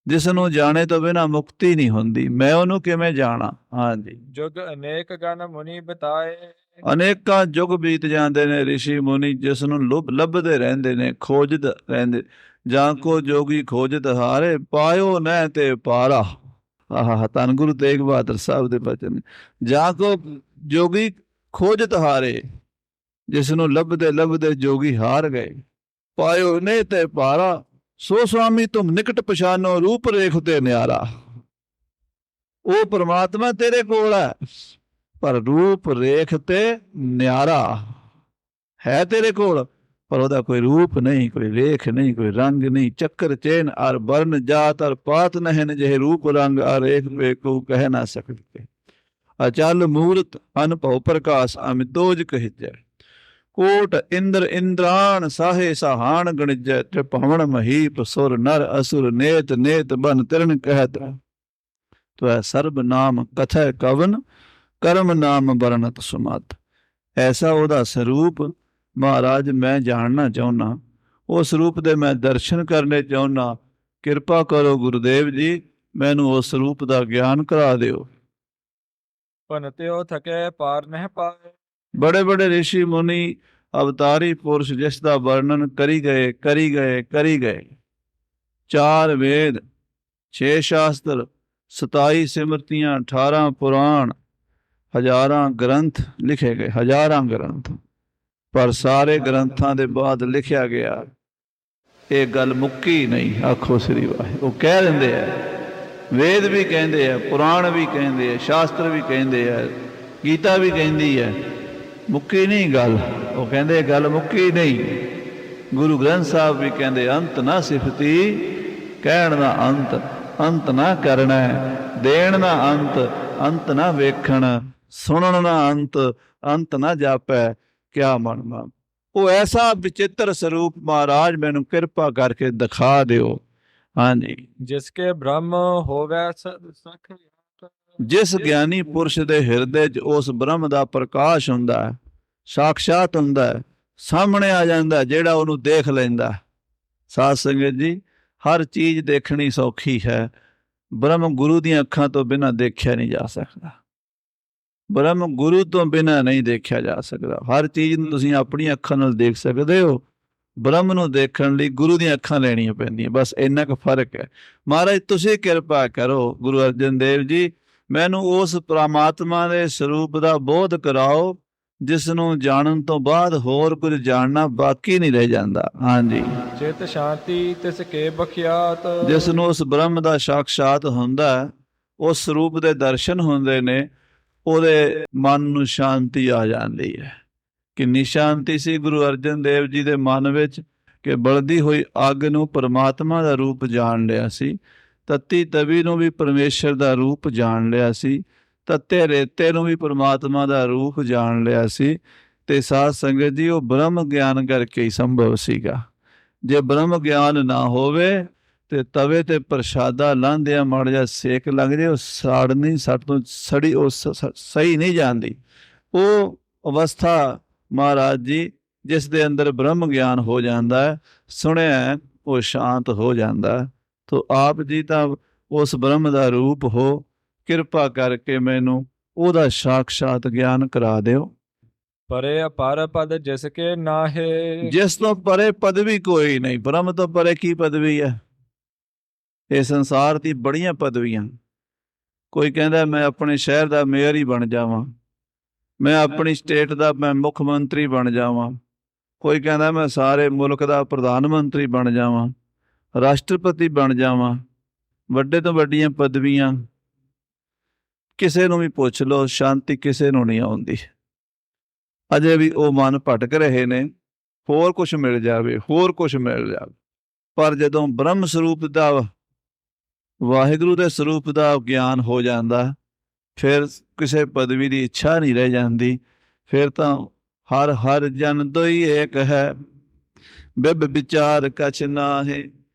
ਜਿਸ ਨੂੰ ਜਾਣੇ ਤੋਂ ਬਿਨਾਂ ਮੁਕਤੀ ਨਹੀਂ ਹੁੰਦੀ, ਮੈਂ ਉਹਨੂੰ ਕਿਵੇਂ ਜਾਣਾ? ਹਾਂਜੀ, ਜੁਗ ਅਨੇਕ ਗਨ ਮੁਨੀ ਬਤਾਏ। ਅਨੇਕਾਂ ਯੁੱਗ ਬੀਤ ਜਾਂਦੇ ਨੇ, ਰਿਸ਼ੀ ਮੁਨੀ ਜਿਸ ਨੂੰ ਲੱਭਦੇ ਰਹਿੰਦੇ ਨੇ, ਖੋਜਦੇ ਰਹਿੰਦੇ। ਜਾਂ ਕੋ ਜੋਗੀ ਖੋਜਤ ਹਾਰੇ, ਪਾਇਓ ਨਹਿ ਤੇ ਪਾਰਾ। ਆਹ ਧੰਨ ਗੁਰੂ ਤੇਗ ਬਹਾਦਰ ਸਾਹਿਬ ਦੇ ਬਚਨ। ਜਾਂ ਕੋ ਜੋਗੀ ਖੋਜਤ ਹਾਰੇ, ਜਿਸ ਨੂੰ ਲੱਭਦੇ ਲੱਭਦੇ ਜੋਗੀ ਹਾਰ ਗਏ। ਪਾਇਓ ਨੇ ਤੇ ਪਾਰਾ, ਸੋ ਸੁਆਮੀ ਤੁਮ ਨਿਕਟ ਪਛਾਨੋ, ਰੂਪ ਰੇਖ ਤੇ ਨਿਆਰਾ। ਉਹ ਪਰਮਾਤਮਾ ਤੇਰੇ ਕੋਲ ਹੈ, ਪਰ ਰੂਪ ਰੇਖ ਤੇ ਨਿਆਰਾ ਹੈ ਤੇਰੇ ਕੋਲ, ਪਰ ਉਹਦਾ ਕੋਈ ਰੂਪ ਨਹੀਂ, ਕੋਈ ਰੇਖ ਨਹੀਂ, ਕੋਈ ਰੰਗ ਨਹੀਂ। ਚੱਕਰ ਚੇਨ ਅਰ ਬਰਨ ਜਾਤ ਅਰ ਪਾਤ ਨਹਿਨ, ਜਿਹੇ ਰੂਪ ਰੰਗ ਅਰ ਰੇਖ ਪੇ ਕੋ ਕਹਿ ਨਾ ਸਕਤੇ। ਅਚਲ ਮੂਰਤ ਅਨਭਉ ਪ੍ਰਕਾਸ਼, ਅਮਿਤੋਜ ਕਹਿਜੈ। ਕੋਟ ਇੰਦਰ ਇੰਦਰਾਣ, ਸਾਹੇ ਸਾਹਾਨ ਗਣਿਜੈ। ਤ੍ਰਿਭਵਨ ਮਹੀਪ ਸੁਰ ਨਰ ਅਸੁਰ, ਨੇਤ ਨੇਤ ਬਨ ਤਿਰਨ ਕਹਿਤ। ਤਵੈ ਸਰਬ ਨਾਮ ਕਥੈ ਕਵਨ, ਕਰਮ ਨਾਮ ਬਰਨਤ ਸੁਮਤ। ਐਸਾ ਉਹਦਾ ਸਰੂਪ ਮਹਾਰਾਜ ਮੈਂ ਜਾਣਨਾ ਚਾਹੁੰਦਾ, ਉਸ ਰੂਪ ਦੇ ਮੈਂ ਦਰਸ਼ਨ ਕਰਨੇ ਚਾਹੁੰਦਾ। ਕਿਰਪਾ ਕਰੋ ਗੁਰੂਦੇਵ ਜੀ, ਮੈਨੂੰ ਉਸ ਰੂਪ ਦਾ ਗਿਆਨ ਕਰਾ ਦਿਓ। ਭਨਤਿਓ ਥਕੇ ਪਾਰ ਨਹਿ ਪਾਏ। ਬੜੇ ਬੜੇ ਰਿਸ਼ੀ ਮੁਨੀ ਅਵਤਾਰੀ ਪੁਰਸ਼ ਜਿਸ ਦਾ ਵਰਣਨ ਕਰੀ ਗਏ ਕਰੀ ਗਏ ਕਰੀ ਗਏ। 4 ਵੇਦ, 6 ਸ਼ਾਸਤਰ, 27 ਸਿਮਰਤੀਆਂ, 18 ਪੁਰਾਣ, ਹਜ਼ਾਰਾਂ ਗ੍ਰੰਥ ਲਿਖੇ ਗਏ, ਹਜ਼ਾਰਾਂ ਗ੍ਰੰਥ। ਪਰ ਸਾਰੇ ਗ੍ਰੰਥਾਂ ਦੇ ਬਾਅਦ ਲਿਖਿਆ ਗਿਆ, ਇਹ ਗੱਲ ਮੁੱਕੀ ਨਹੀਂ। ਆਖੋ ਸ੍ਰੀ ਵਾਹਿਗੁਰੂ। ਉਹ ਕਹਿ ਦਿੰਦੇ ਆ, ਵੇਦ ਵੀ ਕਹਿੰਦੇ ਆ, ਪੁਰਾਣ ਵੀ ਕਹਿੰਦੇ ਆ, ਸ਼ਾਸਤਰ ਵੀ ਕਹਿੰਦੇ ਆ, ਗੀਤਾ ਵੀ ਕਹਿੰਦੀ ਹੈ, ਮੁੱਕੀ ਨਹੀਂ ਗੱਲ। ਉਹ ਕਹਿੰਦੇ ਗੱਲ ਮੁੱਕੀ ਨਹੀਂ। ਗੁਰੂ ਗ੍ਰੰਥ ਸਾਹਿਬ ਵੀ ਕਹਿੰਦੇ, ਅੰਤ ਨਾ ਸਿਫਤੀ, ਕਹਿਣ ਦਾ ਅੰਤ, ਅੰਤ ਨਾ ਕਰਨਾ, ਦੇਣ ਦਾ ਅੰਤ, ਅੰਤ ਨਾ ਵੇਖਣ, ਸੁਣਨ ਦਾ ਅੰਤ, ਅੰਤ ਨਾ ਜਾਪੈ, ਕਿਆ ਮਨ ਮਨ। ਉਹ ਐਸਾ ਵਿਚਿੱਤਰ ਸਰੂਪ ਮਹਾਰਾਜ ਮੈਨੂੰ ਕਿਰਪਾ ਕਰਕੇ ਦਿਖਾ ਦਿਓ। ਹਾਂਜੀ। ਜਿਸਕੇ ਬ੍ਰਹਮ ਹੋਵੈ ਸਖ ਜਿਸ ਗਿਆਨੀ ਪੁਰਸ਼ ਦੇ ਹਿਰਦੇ 'ਚ ਉਸ ਬ੍ਰਹਮ ਦਾ ਪ੍ਰਕਾਸ਼ ਹੁੰਦਾ ਹੈ, ਸਾਖਸ਼ਾਤ ਹੁੰਦਾ ਹੈ, ਸਾਹਮਣੇ ਆ ਜਾਂਦਾ, ਜਿਹੜਾ ਉਹਨੂੰ ਦੇਖ ਲੈਂਦਾ। ਸਾਧ ਸੰਗਤ ਜੀ, ਹਰ ਚੀਜ਼ ਦੇਖਣੀ ਸੌਖੀ ਹੈ, ਬ੍ਰਹਮ ਗੁਰੂ ਦੀਆਂ ਅੱਖਾਂ ਤੋਂ ਬਿਨਾਂ ਦੇਖਿਆ ਨਹੀਂ ਜਾ ਸਕਦਾ। ਬ੍ਰਹਮ ਗੁਰੂ ਤੋਂ ਬਿਨਾਂ ਨਹੀਂ ਦੇਖਿਆ ਜਾ ਸਕਦਾ। ਹਰ ਚੀਜ਼ ਨੂੰ ਤੁਸੀਂ ਆਪਣੀਆਂ ਅੱਖਾਂ ਨਾਲ ਦੇਖ ਸਕਦੇ ਹੋ, ਬ੍ਰਹਮ ਨੂੰ ਦੇਖਣ ਲਈ ਗੁਰੂ ਦੀਆਂ ਅੱਖਾਂ ਲੈਣੀਆਂ ਪੈਂਦੀਆਂ। ਬਸ ਇੰਨਾ ਕੁ ਫਰਕ ਹੈ। ਮਹਾਰਾਜ ਤੁਸੀਂ ਕਿਰਪਾ ਕਰੋ ਗੁਰੂ ਅਰਜਨ ਦੇਵ ਜੀ, ਮੈਨੂੰ ਉਸ ਪ੍ਰਮਾਤਮਾ ਦੇ ਸਰੂਪ ਦਾ ਬੋਧ ਕਰਾਓ, ਜਿਸ ਨੂੰ ਜਾਣਨ ਤੋਂ ਬਾਅਦ ਹੋਰ ਕੁਝ ਜਾਣਨਾ ਬਾਕੀ ਨਹੀਂ ਰਹਿ ਜਾਂਦਾ। ਹਾਂਜੀ। ਚਿਤ ਸ਼ਾਂਤੀ ਤਿਸ ਕੇ ਬਖਿਆਤ। ਜਿਸ ਨੂੰ ਉਸ ਬ੍ਰਹਮ ਦਾ ਸਾਖਸ਼ਾਤ ਹੁੰਦਾ, ਉਸ ਸਰੂਪ ਦੇ ਦਰਸ਼ਨ ਹੁੰਦੇ ਨੇ, ਉਹਦੇ ਮਨ ਨੂੰ ਸ਼ਾਂਤੀ ਆ ਜਾਂਦੀ ਹੈ। ਕਿੰਨੀ ਸ਼ਾਂਤੀ ਸੀ ਗੁਰੂ ਅਰਜਨ ਦੇਵ ਜੀ ਦੇ ਮਨ ਵਿੱਚ, ਕਿ ਬਲਦੀ ਹੋਈ ਅੱਗ ਨੂੰ ਪਰਮਾਤਮਾ ਦਾ ਰੂਪ ਜਾਣ ਲਿਆ ਸੀ, ਤੱਤੀ ਤਵੀ ਨੂੰ ਵੀ ਪਰਮੇਸ਼ਰ ਦਾ ਰੂਪ ਜਾਣ ਲਿਆ ਸੀ, ਤੱਤੇ ਰੇਤੇ ਨੂੰ ਵੀ ਪਰਮਾਤਮਾ ਦਾ ਰੂਪ ਜਾਣ ਲਿਆ ਸੀ। ਤੇ ਸਾਧ ਸੰਗਤ ਜੀ, ਉਹ ਬ੍ਰਹਮ ਗਿਆਨ ਕਰਕੇ ਹੀ ਸੰਭਵ ਸੀਗਾ। ਜੇ ਬ੍ਰਹਮ ਗਿਆਨ ਨਾ ਹੋਵੇ ਤੇ ਤਵੇ ਤੇ ਪ੍ਰਸ਼ਾਦਾ ਲਾਂਦਿਆਂ ਮਾੜਾ ਜਿਹਾ ਸੇਕ ਲੱਗ ਜੇ, ਉਹ ਸਾੜਨੀ ਸੱਟ ਤੋਂ ਸੜੀ, ਉਹ ਸਹੀ ਨਹੀਂ ਜਾਂਦੀ। ਉਹ ਅਵਸਥਾ ਮਹਾਰਾਜ ਜੀ, ਜਿਸ ਦੇ ਅੰਦਰ ਬ੍ਰਹਮ ਗਿਆਨ ਹੋ ਜਾਂਦਾ ਹੈ, ਸੁਣਿਆ ਉਹ ਸ਼ਾਂਤ ਹੋ ਜਾਂਦਾ। ਤੋ ਆਪ ਜੀ ਤਾਂ ਉਸ ਬ੍ਰਹਮ ਦਾ ਰੂਪ ਹੋ, ਕਿਰਪਾ ਕਰਕੇ ਮੈਨੂੰ ਉਹਦਾ ਸਾਖਸ਼ਾਤ ਗਿਆਨ ਕਰਾ ਦਿਓ। ਪਰੇ ਅਪਰ ਪਦ ਜਿਸ ਕੇ ਨਾਹੇ। ਜਿਸ ਤੋਂ ਪਰੇ ਪਦਵੀ ਕੋਈ ਨਹੀਂ। ਬ੍ਰਹਮ ਤੋਂ ਪਰੇ ਕੀ ਪਦਵੀ ਹੈ? ਇਹ ਸੰਸਾਰ ਦੀ ਬੜੀਆਂ ਪਦਵੀਆਂ। ਕੋਈ ਕਹਿੰਦਾ ਮੈਂ ਆਪਣੇ ਸ਼ਹਿਰ ਦਾ ਮੇਅਰ ਹੀ ਬਣ ਜਾਵਾਂ, ਮੈਂ ਆਪਣੀ ਸਟੇਟ ਦਾ ਮੈਂ ਮੁੱਖ ਮੰਤਰੀ ਬਣ ਜਾਵਾਂ, ਕੋਈ ਕਹਿੰਦਾ ਮੈਂ ਸਾਰੇ ਮੁਲਕ ਦਾ ਪ੍ਰਧਾਨ ਮੰਤਰੀ ਬਣ ਜਾਵਾਂ, ਰਾਸ਼ਟਰਪਤੀ ਬਣ ਜਾਵਾਂ। ਵੱਡੇ ਤੋਂ ਵੱਡੀਆਂ ਪਦਵੀਆਂ ਕਿਸੇ ਨੂੰ ਵੀ ਪੁੱਛ ਲਓ, ਸ਼ਾਂਤੀ ਕਿਸੇ ਨੂੰ ਨਹੀਂ ਆਉਂਦੀ। ਅਜੇ ਵੀ ਉਹ ਮਨ ਭਟਕ ਰਹੇ ਨੇ, ਹੋਰ ਕੁਛ ਮਿਲ ਜਾਵੇ, ਹੋਰ ਕੁਛ ਮਿਲ ਜਾਵੇ। ਪਰ ਜਦੋਂ ਬ੍ਰਹਮ ਸਰੂਪ ਦਾ, ਵਾਹਿਗੁਰੂ ਦੇ ਸਰੂਪ ਦਾ ਗਿਆਨ ਹੋ ਜਾਂਦਾ, ਫਿਰ ਕਿਸੇ ਪਦਵੀ ਦੀ ਇੱਛਾ ਨਹੀਂ ਰਹਿ ਜਾਂਦੀ। ਫਿਰ ਤਾਂ ਹਰ ਹਰ ਜਨ ਦੋਈ ਏਕ ਹੈ, ਬਿਬ ਵਿਚਾਰ ਕਛ ਨਾਹੇ,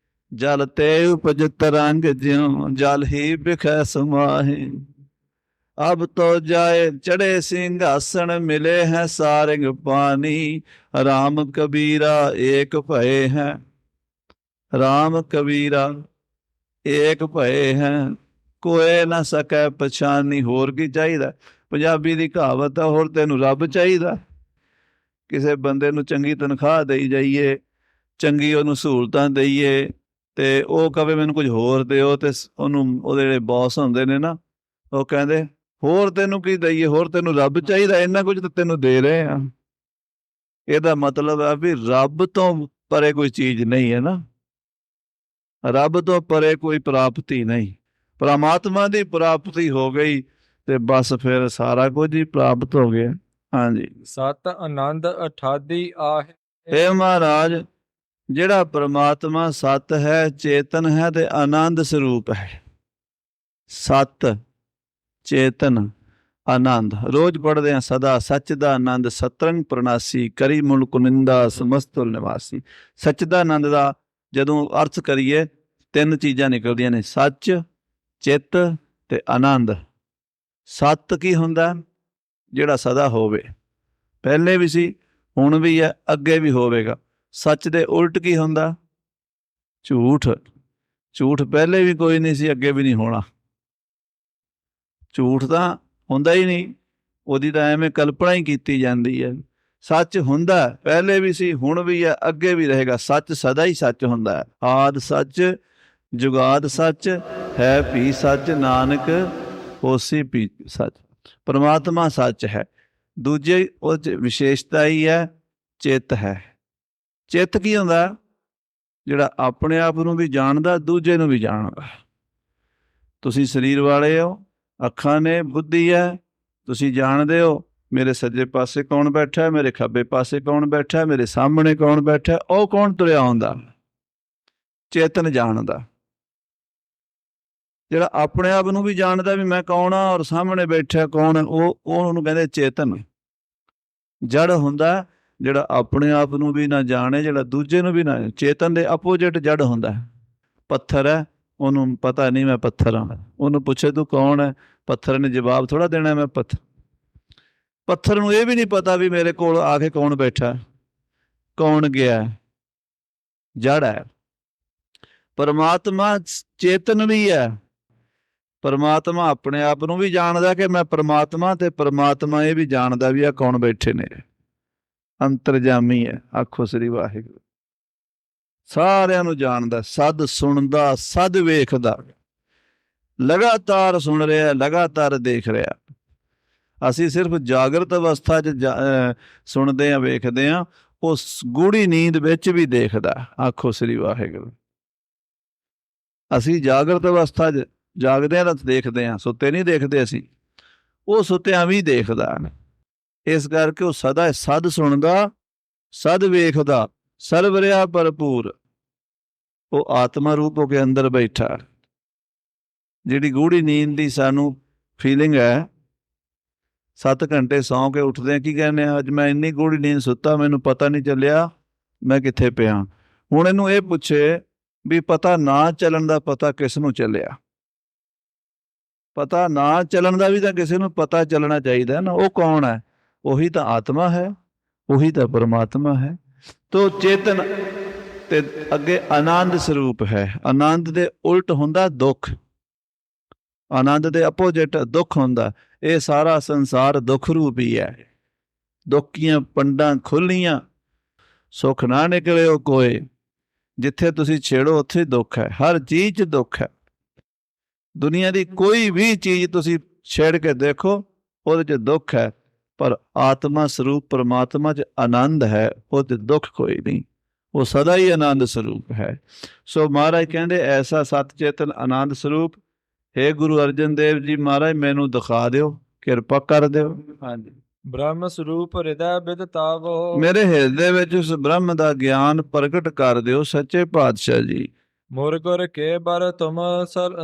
ਜਲ ਤੇ ਉਪਜ ਤਰੰਗ ਜਿਉ, ਜਲ ਹੀ ਬਿਖੈ ਸਮਾਹੇ। ਅਬ ਤੋ ਜਾਏ ਚੜੇ ਸਿੰਘਾਸਣ, ਮਿਲੇ ਹੈ ਸਾਰੰਗ ਪਾਨੀ, ਰਾਮ ਕਬੀਰਾ ਏਕ ਭਏ ਹੈ, ਰਾਮ ਕਬੀਰਾ ਏਕ ਭਏ ਹੈ, ਕੋਏ ਨਾ ਸਕੈ ਪਛਾਨੀ। ਹੋਰ ਕੀ ਚਾਹੀਦਾ? ਪੰਜਾਬੀ ਦੀ ਕਹਾਵਤ ਆ, ਹੋਰ ਤੈਨੂੰ ਰੱਬ ਚਾਹੀਦਾ? ਕਿਸੇ ਬੰਦੇ ਨੂੰ ਚੰਗੀ ਤਨਖਾਹ ਦੇਈ ਜਾਈਏ, ਚੰਗੀ ਉਹਨੂੰ ਸਹੂਲਤਾਂ ਦੇਈਏ, ਤੇ ਉਹ ਕਵੇ ਮੈਨੂੰ ਕੁਝ ਹੋਰ ਦਿਓ, ਤੇ ਉਹਨੂੰ ਉਹਦੇ ਜਿਹੜੇ ਬੌਸ ਹੁੰਦੇ ਨੇ ਨਾ, ਉਹ ਕਹਿੰਦੇ ਹੋਰ ਤੈਨੂੰ ਕੀ ਦਈਏ, ਹੋਰ ਤੈਨੂੰ ਰੱਬ ਚਾਹੀਦਾ? ਇੰਨਾ ਕੁਝ ਤਾਂ ਤੈਨੂੰ ਦੇ ਰਹੇ ਆ। ਇਹਦਾ ਮਤਲਬ ਹੈ ਵੀ ਰੱਬ ਤੋਂ ਪਰੇ ਕੋਈ ਚੀਜ਼ ਨਹੀਂ ਹੈ ਨਾ, ਰੱਬ ਤੋਂ ਪਰੇ ਕੋਈ ਪ੍ਰਾਪਤੀ ਨਹੀਂ। ਪਰਮਾਤਮਾ ਦੀ ਪ੍ਰਾਪਤੀ ਹੋ ਗਈ ਤੇ ਬਸ ਫਿਰ ਸਾਰਾ ਕੁਝ ਹੀ ਪ੍ਰਾਪਤ ਹੋ ਗਿਆ। ਹਾਂਜੀ। ਸਤ ਆਨੰਦ ਅਠਾਦੀ ਆਹੇ। ਇਹ ਮਹਾਰਾਜ, ਜਿਹੜਾ ਪਰਮਾਤਮਾ ਸਤ ਹੈ, ਚੇਤਨ ਹੈ ਤੇ ਆਨੰਦ ਸਰੂਪ ਹੈ। ਸਤ, ਚੇਤਨ, ਆਨੰਦ। ਰੋਜ਼ ਪੜ੍ਹਦੇ ਹਾਂ, ਸਦਾ ਸੱਚ ਦਾ ਆਨੰਦ ਸਤਰੰਗ ਪ੍ਰਣਾਸੀ, ਕਰੀ ਮੁਲਕ ਨਿੰਦਾ ਸਮਸਤੁਲ ਨਿਵਾਸੀ। ਸੱਚ ਦਾ ਆਨੰਦ ਦਾ ਜਦੋਂ ਅਰਥ ਕਰੀਏ, ਤਿੰਨ ਚੀਜ਼ਾਂ ਨਿਕਲਦੀਆਂ ਨੇ, ਸੱਚ, ਚਿੱਤ ਤੇ ਆਨੰਦ। ਸੱਤ ਕੀ ਹੁੰਦਾ? ਜਿਹੜਾ ਸਦਾ ਹੋਵੇ, ਪਹਿਲੇ ਵੀ ਸੀ, ਹੁਣ ਵੀ ਹੈ, ਅੱਗੇ ਵੀ ਹੋਵੇਗਾ। ਸੱਚ ਦੇ ਉਲਟ ਕੀ ਹੁੰਦਾ? ਝੂਠ। ਝੂਠ ਪਹਿਲੇ ਵੀ ਕੋਈ ਨਹੀਂ ਸੀ, ਅੱਗੇ ਵੀ ਨਹੀਂ ਹੋਣਾ। ਝੂਠ ਤਾਂ ਹੁੰਦਾ ਹੀ ਨਹੀਂ, ਉਹਦੀ ਤਾਂ ਐਵੇਂ ਕਲਪਨਾ ਹੀ ਕੀਤੀ ਜਾਂਦੀ ਹੈ। ਸੱਚ ਹੁੰਦਾ, ਪਹਿਲੇ ਵੀ ਸੀ, ਹੁਣ ਵੀ ਹੈ, ਅੱਗੇ ਵੀ ਰਹੇਗਾ। ਸੱਚ ਸਦਾ ਹੀ ਸੱਚ ਹੁੰਦਾ ਹੈ। ਆਦਿ ਸੱਚ, ਜੁਗਾਦ ਸੱਚ, ਹੈ ਭੀ ਸੱਚ, ਨਾਨਕ ਹੋਸੀ ਭੀ ਸੱਚ। ਪਰਮਾਤਮਾ ਸੱਚ ਹੈ। ਦੂਜੇ ਉਹ 'ਚ ਵਿਸ਼ੇਸ਼ਤਾ ਹੀ ਹੈ, ਚਿੱਤ ਹੈ। ਚਿੱਤ ਕੀ ਹੁੰਦਾ? ਜਿਹੜਾ ਆਪਣੇ ਆਪ ਨੂੰ ਵੀ ਜਾਣਦਾ, ਦੂਜੇ ਨੂੰ ਵੀ ਜਾਣਦਾ। ਤੁਸੀਂ ਸਰੀਰ ਵਾਲੇ ਹੋ, ਅੱਖਾਂ ਨੇ, ਬੁੱਧੀ ਹੈ, ਤੁਸੀਂ ਜਾਣਦੇ ਹੋ ਮੇਰੇ ਸੱਜੇ ਪਾਸੇ ਕੌਣ ਬੈਠਾ, ਮੇਰੇ ਖੱਬੇ ਪਾਸੇ ਕੌਣ ਬੈਠਾ, ਮੇਰੇ ਸਾਹਮਣੇ ਕੌਣ ਬੈਠਾ, ਉਹ ਕੌਣ ਤੁਰਿਆ ਆਉਂਦਾ? ਚੇਤਨ ਜਾਣਦਾ। ਜਿਹੜਾ ਆਪਣੇ ਆਪ ਨੂੰ ਵੀ ਜਾਣਦਾ ਵੀ ਮੈਂ ਕੌਣ ਆ ਔਰ ਸਾਹਮਣੇ ਬੈਠਾ ਕੌਣ, ਉਹ ਉਹਨੂੰ ਕਹਿੰਦੇ ਚੇਤਨ। ਜੜ ਹੁੰਦਾ ਜਿਹੜਾ ਆਪਣੇ ਆਪ ਨੂੰ ਵੀ ਨਾ ਜਾਣੇ, ਜਿਹੜਾ ਦੂਜੇ ਨੂੰ ਵੀ ਨਾ। ਚੇਤਨ ਦੇ ਆਪੋਜਿਟ ਜੜ ਹੁੰਦਾ। ਪੱਥਰ ਹੈ, ਉਹਨੂੰ ਪਤਾ ਨਹੀਂ ਮੈਂ ਪੱਥਰ ਹਾਂ। ਉਹਨੂੰ ਪੁੱਛੇ ਤੂੰ ਕੌਣ ਹੈ, ਪੱਥਰ ਨੇ ਜਵਾਬ ਥੋੜਾ ਦੇਣਾ ਮੈਂ ਪੱਥਰ ਨੂੰ ਇਹ ਵੀ ਨਹੀਂ ਪਤਾ ਵੀ ਮੇਰੇ ਕੋਲ ਆ ਕੇ ਕੌਣ ਬੈਠਾ, ਕੌਣ ਗਿਆ, ਜੜ ਹੈ। ਪਰਮਾਤਮਾ ਚੇਤਨ ਵੀ ਹੈ। ਪਰਮਾਤਮਾ ਆਪਣੇ ਆਪ ਨੂੰ ਵੀ ਜਾਣਦਾ ਕਿ ਮੈਂ ਪਰਮਾਤਮਾ, ਤੇ ਪਰਮਾਤਮਾ ਇਹ ਵੀ ਜਾਣਦਾ ਵੀ ਆ ਕੌਣ ਬੈਠੇ ਨੇ। ਅੰਤਰਜਾਮੀ ਹੈ। ਆਖੋ ਸ੍ਰੀ ਵਾਹਿਗੁਰੂ। ਸਾਰਿਆਂ ਨੂੰ ਜਾਣਦਾ, ਸਦ ਸੁਣਦਾ, ਸਦ ਵੇਖਦਾ, ਲਗਾਤਾਰ ਸੁਣ ਰਿਹਾ, ਲਗਾਤਾਰ ਦੇਖ ਰਿਹਾ। ਅਸੀਂ ਸਿਰਫ ਜਾਗਰਤ ਅਵਸਥਾ 'ਚ ਸੁਣਦੇ ਹਾਂ, ਵੇਖਦੇ ਹਾਂ। ਉਸ ਗੂੜੀ ਨੀਂਦ ਵਿੱਚ ਵੀ ਦੇਖਦਾ। ਆਖੋ ਸ੍ਰੀ ਵਾਹਿਗੁਰੂ। ਅਸੀਂ ਜਾਗਰਤ ਅਵਸਥਾ 'ਚ ਜਾਗਦੇ ਹਾਂ ਤਾਂ ਦੇਖਦੇ ਹਾਂ, ਸੁੱਤੇ ਨਹੀਂ ਦੇਖਦੇ ਅਸੀਂ। ਉਹ ਸੁੱਤਿਆਂ ਵੀ ਦੇਖਦਾ। ਇਸ ਕਰਕੇ ਉਹ ਸਦਾ ਸਦ ਸੁਣਦਾ, ਸਦ ਵੇਖਦਾ, ਸਰਬ ਰਿਹਾ ਭਰਪੂਰ। ਉਹ ਆਤਮਾ ਰੂਪ ਹੋ ਕੇ ਅੰਦਰ ਬੈਠਾ। ਜਿਹੜੀ ਗੂੜੀ ਨੀਂਦ ਦੀ ਸਾਨੂੰ ਫੀਲਿੰਗ ਹੈ, 7 ਘੰਟੇ ਸੌਂ ਕੇ ਉੱਠਦੇ ਹਾਂ, ਕੀ ਕਹਿੰਦੇ ਆ, ਅੱਜ ਮੈਂ ਇੰਨੀ ਗੂੜੀ ਨੀਂਦ ਸੁੱਤਾ, ਮੈਨੂੰ ਪਤਾ ਨਹੀਂ ਚੱਲਿਆ ਮੈਂ ਕਿੱਥੇ ਪਿਆ। ਹੁਣ ਇਹਨੂੰ ਇਹ ਪੁੱਛੇ ਵੀ ਪਤਾ ਨਾ ਚੱਲਣ ਦਾ ਪਤਾ ਕਿਸ ਨੂੰ ਚੱਲਿਆ? ਪਤਾ ਨਾ ਚੱਲਣ ਦਾ ਵੀ ਤਾਂ ਕਿਸੇ ਨੂੰ ਪਤਾ ਚੱਲਣਾ ਚਾਹੀਦਾ ਨਾ। ਉਹ ਕੌਣ ਹੈ? ਉਹੀ ਤਾਂ ਆਤਮਾ ਹੈ, ਉਹੀ ਤਾਂ ਪਰਮਾਤਮਾ ਹੈ। ਤੋ ਚੇਤਨ ਤੇ ਅੱਗੇ ਆਨੰਦ ਸਰੂਪ ਹੈ। ਆਨੰਦ ਦੇ ਉਲਟ ਹੁੰਦਾ ਦੁੱਖ, ਆਨੰਦ ਦੇ ਅਪੋਜਿਟ ਦੁੱਖ ਹੁੰਦਾ। ਇਹ ਸਾਰਾ ਸੰਸਾਰ ਦੁੱਖ ਰੂਪ ਹੀ ਹੈ। ਦੁੱਖ ਦੀਆਂ ਪੰਡਾਂ ਖੁੱਲੀਆਂ, ਸੁੱਖ ਨਾ ਨਿਕਲਿਓ ਕੋਏ। ਜਿੱਥੇ ਤੁਸੀਂ ਛੇੜੋ ਉੱਥੇ ਦੁੱਖ ਹੈ। ਹਰ ਚੀਜ਼ 'ਚ ਦੁੱਖ ਹੈ। ਦੁਨੀਆ ਦੀ ਕੋਈ ਵੀ ਚੀਜ਼ ਤੁਸੀਂ ਛੇੜ ਕੇ ਦੇਖੋ, ਉਹਦੇ 'ਚ ਦੁੱਖ ਹੈ। ਪਰ ਆਤਮਾ ਸਰੂਪ ਪਰਮਾਤਮਾ 'ਚ ਆਨੰਦ ਹੈ, ਉਹਦੇ ਦੁੱਖ ਕੋਈ ਨਹੀਂ। ਉਹ ਸਦਾ ਹੀ ਆਨੰਦ ਸਰੂਪ ਹੈ। ਸੋ ਮਹਾਰਾਜ ਕਹਿੰਦੇ ਐਸਾ ਸਤ ਚੇਤਨ ਆਨੰਦ ਸਰੂਪ, ਹੇ ਗੁਰੂ ਅਰਜਨ ਦੇਵ ਜੀ ਮਹਾਰਾਜ ਮੈਨੂੰ ਦਿਖਾ ਦਿਓ, ਕਿਰਪਾ ਕਰ ਦਿਓ। ਹਾਂਜੀ। ਬ੍ਰਹਮ ਸਰੂਪ ਹਿਰਦੈ ਬਿਦ ਤਾਵੋ, ਮੇਰੇ ਹਿਰਦੇ ਵਿੱਚ ਉਸ ਬ੍ਰਹਮ ਦਾ ਗਿਆਨ ਪ੍ਰਗਟ ਕਰ ਦਿਓ ਸੱਚੇ ਪਾਤਸ਼ਾਹ ਜੀ। ਮੁਰਗੁਰ ਕੇ ਬਰ ਤੁਮ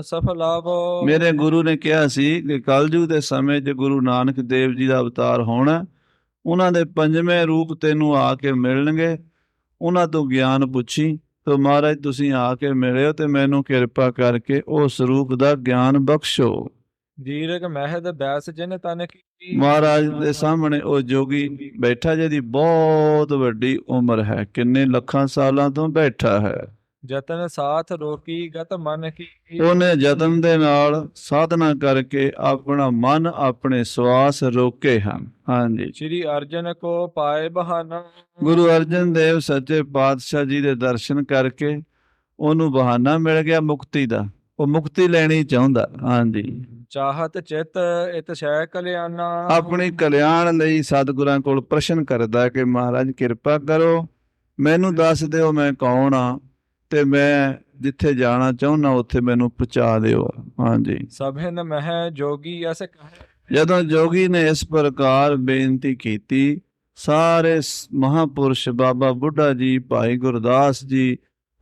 ਸਫਲਾਵੋ। ਮੇਰੇ ਗੁਰੂ ਨੇ ਕਿਹਾ ਸੀ ਕਿ ਕਲਯੁਗ ਦੇ ਸਮੇਂ 'ਚ ਗੁਰੂ ਨਾਨਕ ਦੇਵ ਜੀ ਦਾ ਅਵਤਾਰ ਹੋਣਾ। ਉਹਨਾਂ ਦੇ 5ਵੇਂ ਰੂਪ ਤੈਨੂੰ ਆ ਕੇ ਮਿਲਣਗੇ। ਉਹਨਾਂ ਤੋਂ ਗਿਆਨ ਪੁੱਛੀ ਤੋ ਮਹਾਰਾਜ ਤੁਸੀਂ ਆ ਕੇ ਮਿਲਿਓ ਤੇ ਮੈਨੂੰ ਕਿਰਪਾ ਕਰਕੇ ਉਸ ਰੂਪ ਦਾ ਗਿਆਨ ਬਖਸ਼ੋ। ਦੀਰਘ ਮਹਿਦ ਬੈਸ ਜਿਨ ਤਨ ਕੀ। ਮਹਾਰਾਜ ਦੇ ਸਾਹਮਣੇ ਉਹ ਜੋਗੀ ਬੈਠਾ ਜਿਹਦੀ ਬਹੁਤ ਵੱਡੀ ਉਮਰ ਹੈ, ਕਿੰਨੇ ਲੱਖਾਂ ਸਾਲਾਂ ਤੋਂ ਬੈਠਾ ਹੈ। ਜਤਨ ਸਾਥ ਰੋਕੀ ਗਤ ਮਨ ਕੀ। ਉਹਨੇ ਯਤਨ ਦੇ ਨਾਲ ਸਾਧਨਾ ਕਰਕੇ ਆਪਣਾ ਮਨ, ਆਪਣੇ ਸਵਾਸ ਰੋਕੇ ਹਨ। ਹਾਂਜੀ। ਸ਼੍ਰੀ ਅਰਜਨ ਕੋ ਪਾਏ ਬਹਾਨਾ। ਗੁਰੂ ਅਰਜਨ ਦੇਵ ਸੱਚੇ ਪਾਤਸ਼ਾਹ ਜੀ ਦੇ ਦਰਸ਼ਨ ਕਰਕੇ ਉਹਨੂੰ ਬਹਾਨਾ ਮਿਲ ਗਿਆ ਮੁਕਤੀ ਦਾ। ਉਹ ਮੁਕਤੀ ਲੈਣੀ ਚਾਹੁੰਦਾ। ਹਾਂਜੀ। ਚਾਹਤ ਚਿਤ ਇਤ ਸ਼ੈ ਕਲਿਆਣਾ। ਆਪਣੀ ਕਲਿਆਣ ਲਈ ਸਤਿਗੁਰਾਂ ਕੋਲ ਪ੍ਰਸ਼ਨ ਕਰਦਾ ਕਿ ਮਹਾਰਾਜ ਕਿਰਪਾ ਕਰੋ, ਮੈਨੂੰ ਦੱਸ ਦਿਓ ਮੈਂ ਕੌਣ ਆ, ਤੇ ਮੈਂ ਜਿੱਥੇ ਜਾਣਾ ਚਾਹੁੰਦਾ ਉੱਥੇ ਮੈਨੂੰ ਪਹੁੰਚਾ ਦਿਓ। ਹਾਂਜੀ। ਸਭਿਨ ਮਹਿ ਜੋਗੀ ਅਸ ਕਹੈ। ਜਦੋਂ ਜੋਗੀ ਨੇ ਇਸ ਪ੍ਰਕਾਰ ਬੇਨਤੀ ਕੀਤੀ, ਸਾਰੇ ਮਹਾਂਪੁਰਸ਼ ਬਾਬਾ ਬੁੱਢਾ ਜੀ, ਭਾਈ ਗੁਰਦਾਸ ਜੀ,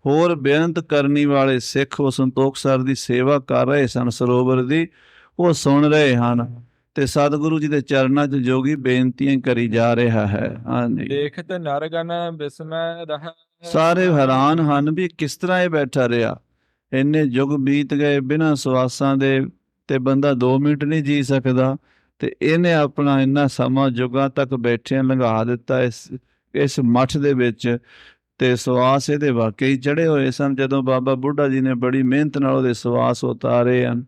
ਹੋਰ ਬੇਅੰਤ ਕਰਨੀ ਵਾਲੇ ਸਿੱਖ ਉਹ ਸੰਤੋਖਸਰ ਦੀ ਸੇਵਾ ਕਰ ਰਹੇ ਸਨ, ਸਰੋਵਰ ਦੀ, ਉਹ ਸੁਣ ਰਹੇ ਹਨ ਤੇ ਸਤਿਗੁਰੂ ਜੀ ਦੇ ਚਰਨਾਂ 'ਚ ਜੋਗੀ ਬੇਨਤੀਆਂ ਕਰੀ ਜਾ ਰਿਹਾ ਹੈ। ਹਾਂਜੀ। ਦੇਖਤ ਨਰਗਨ ਬਿਸਮੈ ਰਹਿ। ਸਾਰੇ ਹੈਰਾਨ ਹਨ ਵੀ ਕਿਸ ਤਰ੍ਹਾਂ ਇਹ ਬੈਠਾ ਰਿਹਾ। ਇੰਨੇ ਯੁੱਗ ਬੀਤ ਗਏ ਬਿਨਾਂ ਸਵਾਸਾਂ ਦੇ, ਤੇ ਬੰਦਾ 2 ਮਿੰਟ ਨਹੀਂ ਜੀ ਸਕਦਾ, ਤੇ ਇਹਨੇ ਆਪਣਾ ਇੰਨਾ ਸਮਾਂ ਯੁੱਗਾਂ ਤੱਕ ਬੈਠਿਆਂ ਲੰਘਾ ਦਿੱਤਾ ਇਸ ਮੱਠ ਦੇ ਵਿੱਚ। ਤੇ ਸਵਾਸ ਇਹਦੇ ਵਾਕਈ ਚੜ੍ਹੇ ਹੋਏ ਸਨ। ਜਦੋਂ ਬਾਬਾ ਬੁੱਢਾ ਜੀ ਨੇ ਬੜੀ ਮਿਹਨਤ ਨਾਲ ਉਹਦੇ ਸਵਾਸ ਉਤਾਰੇ ਹਨ,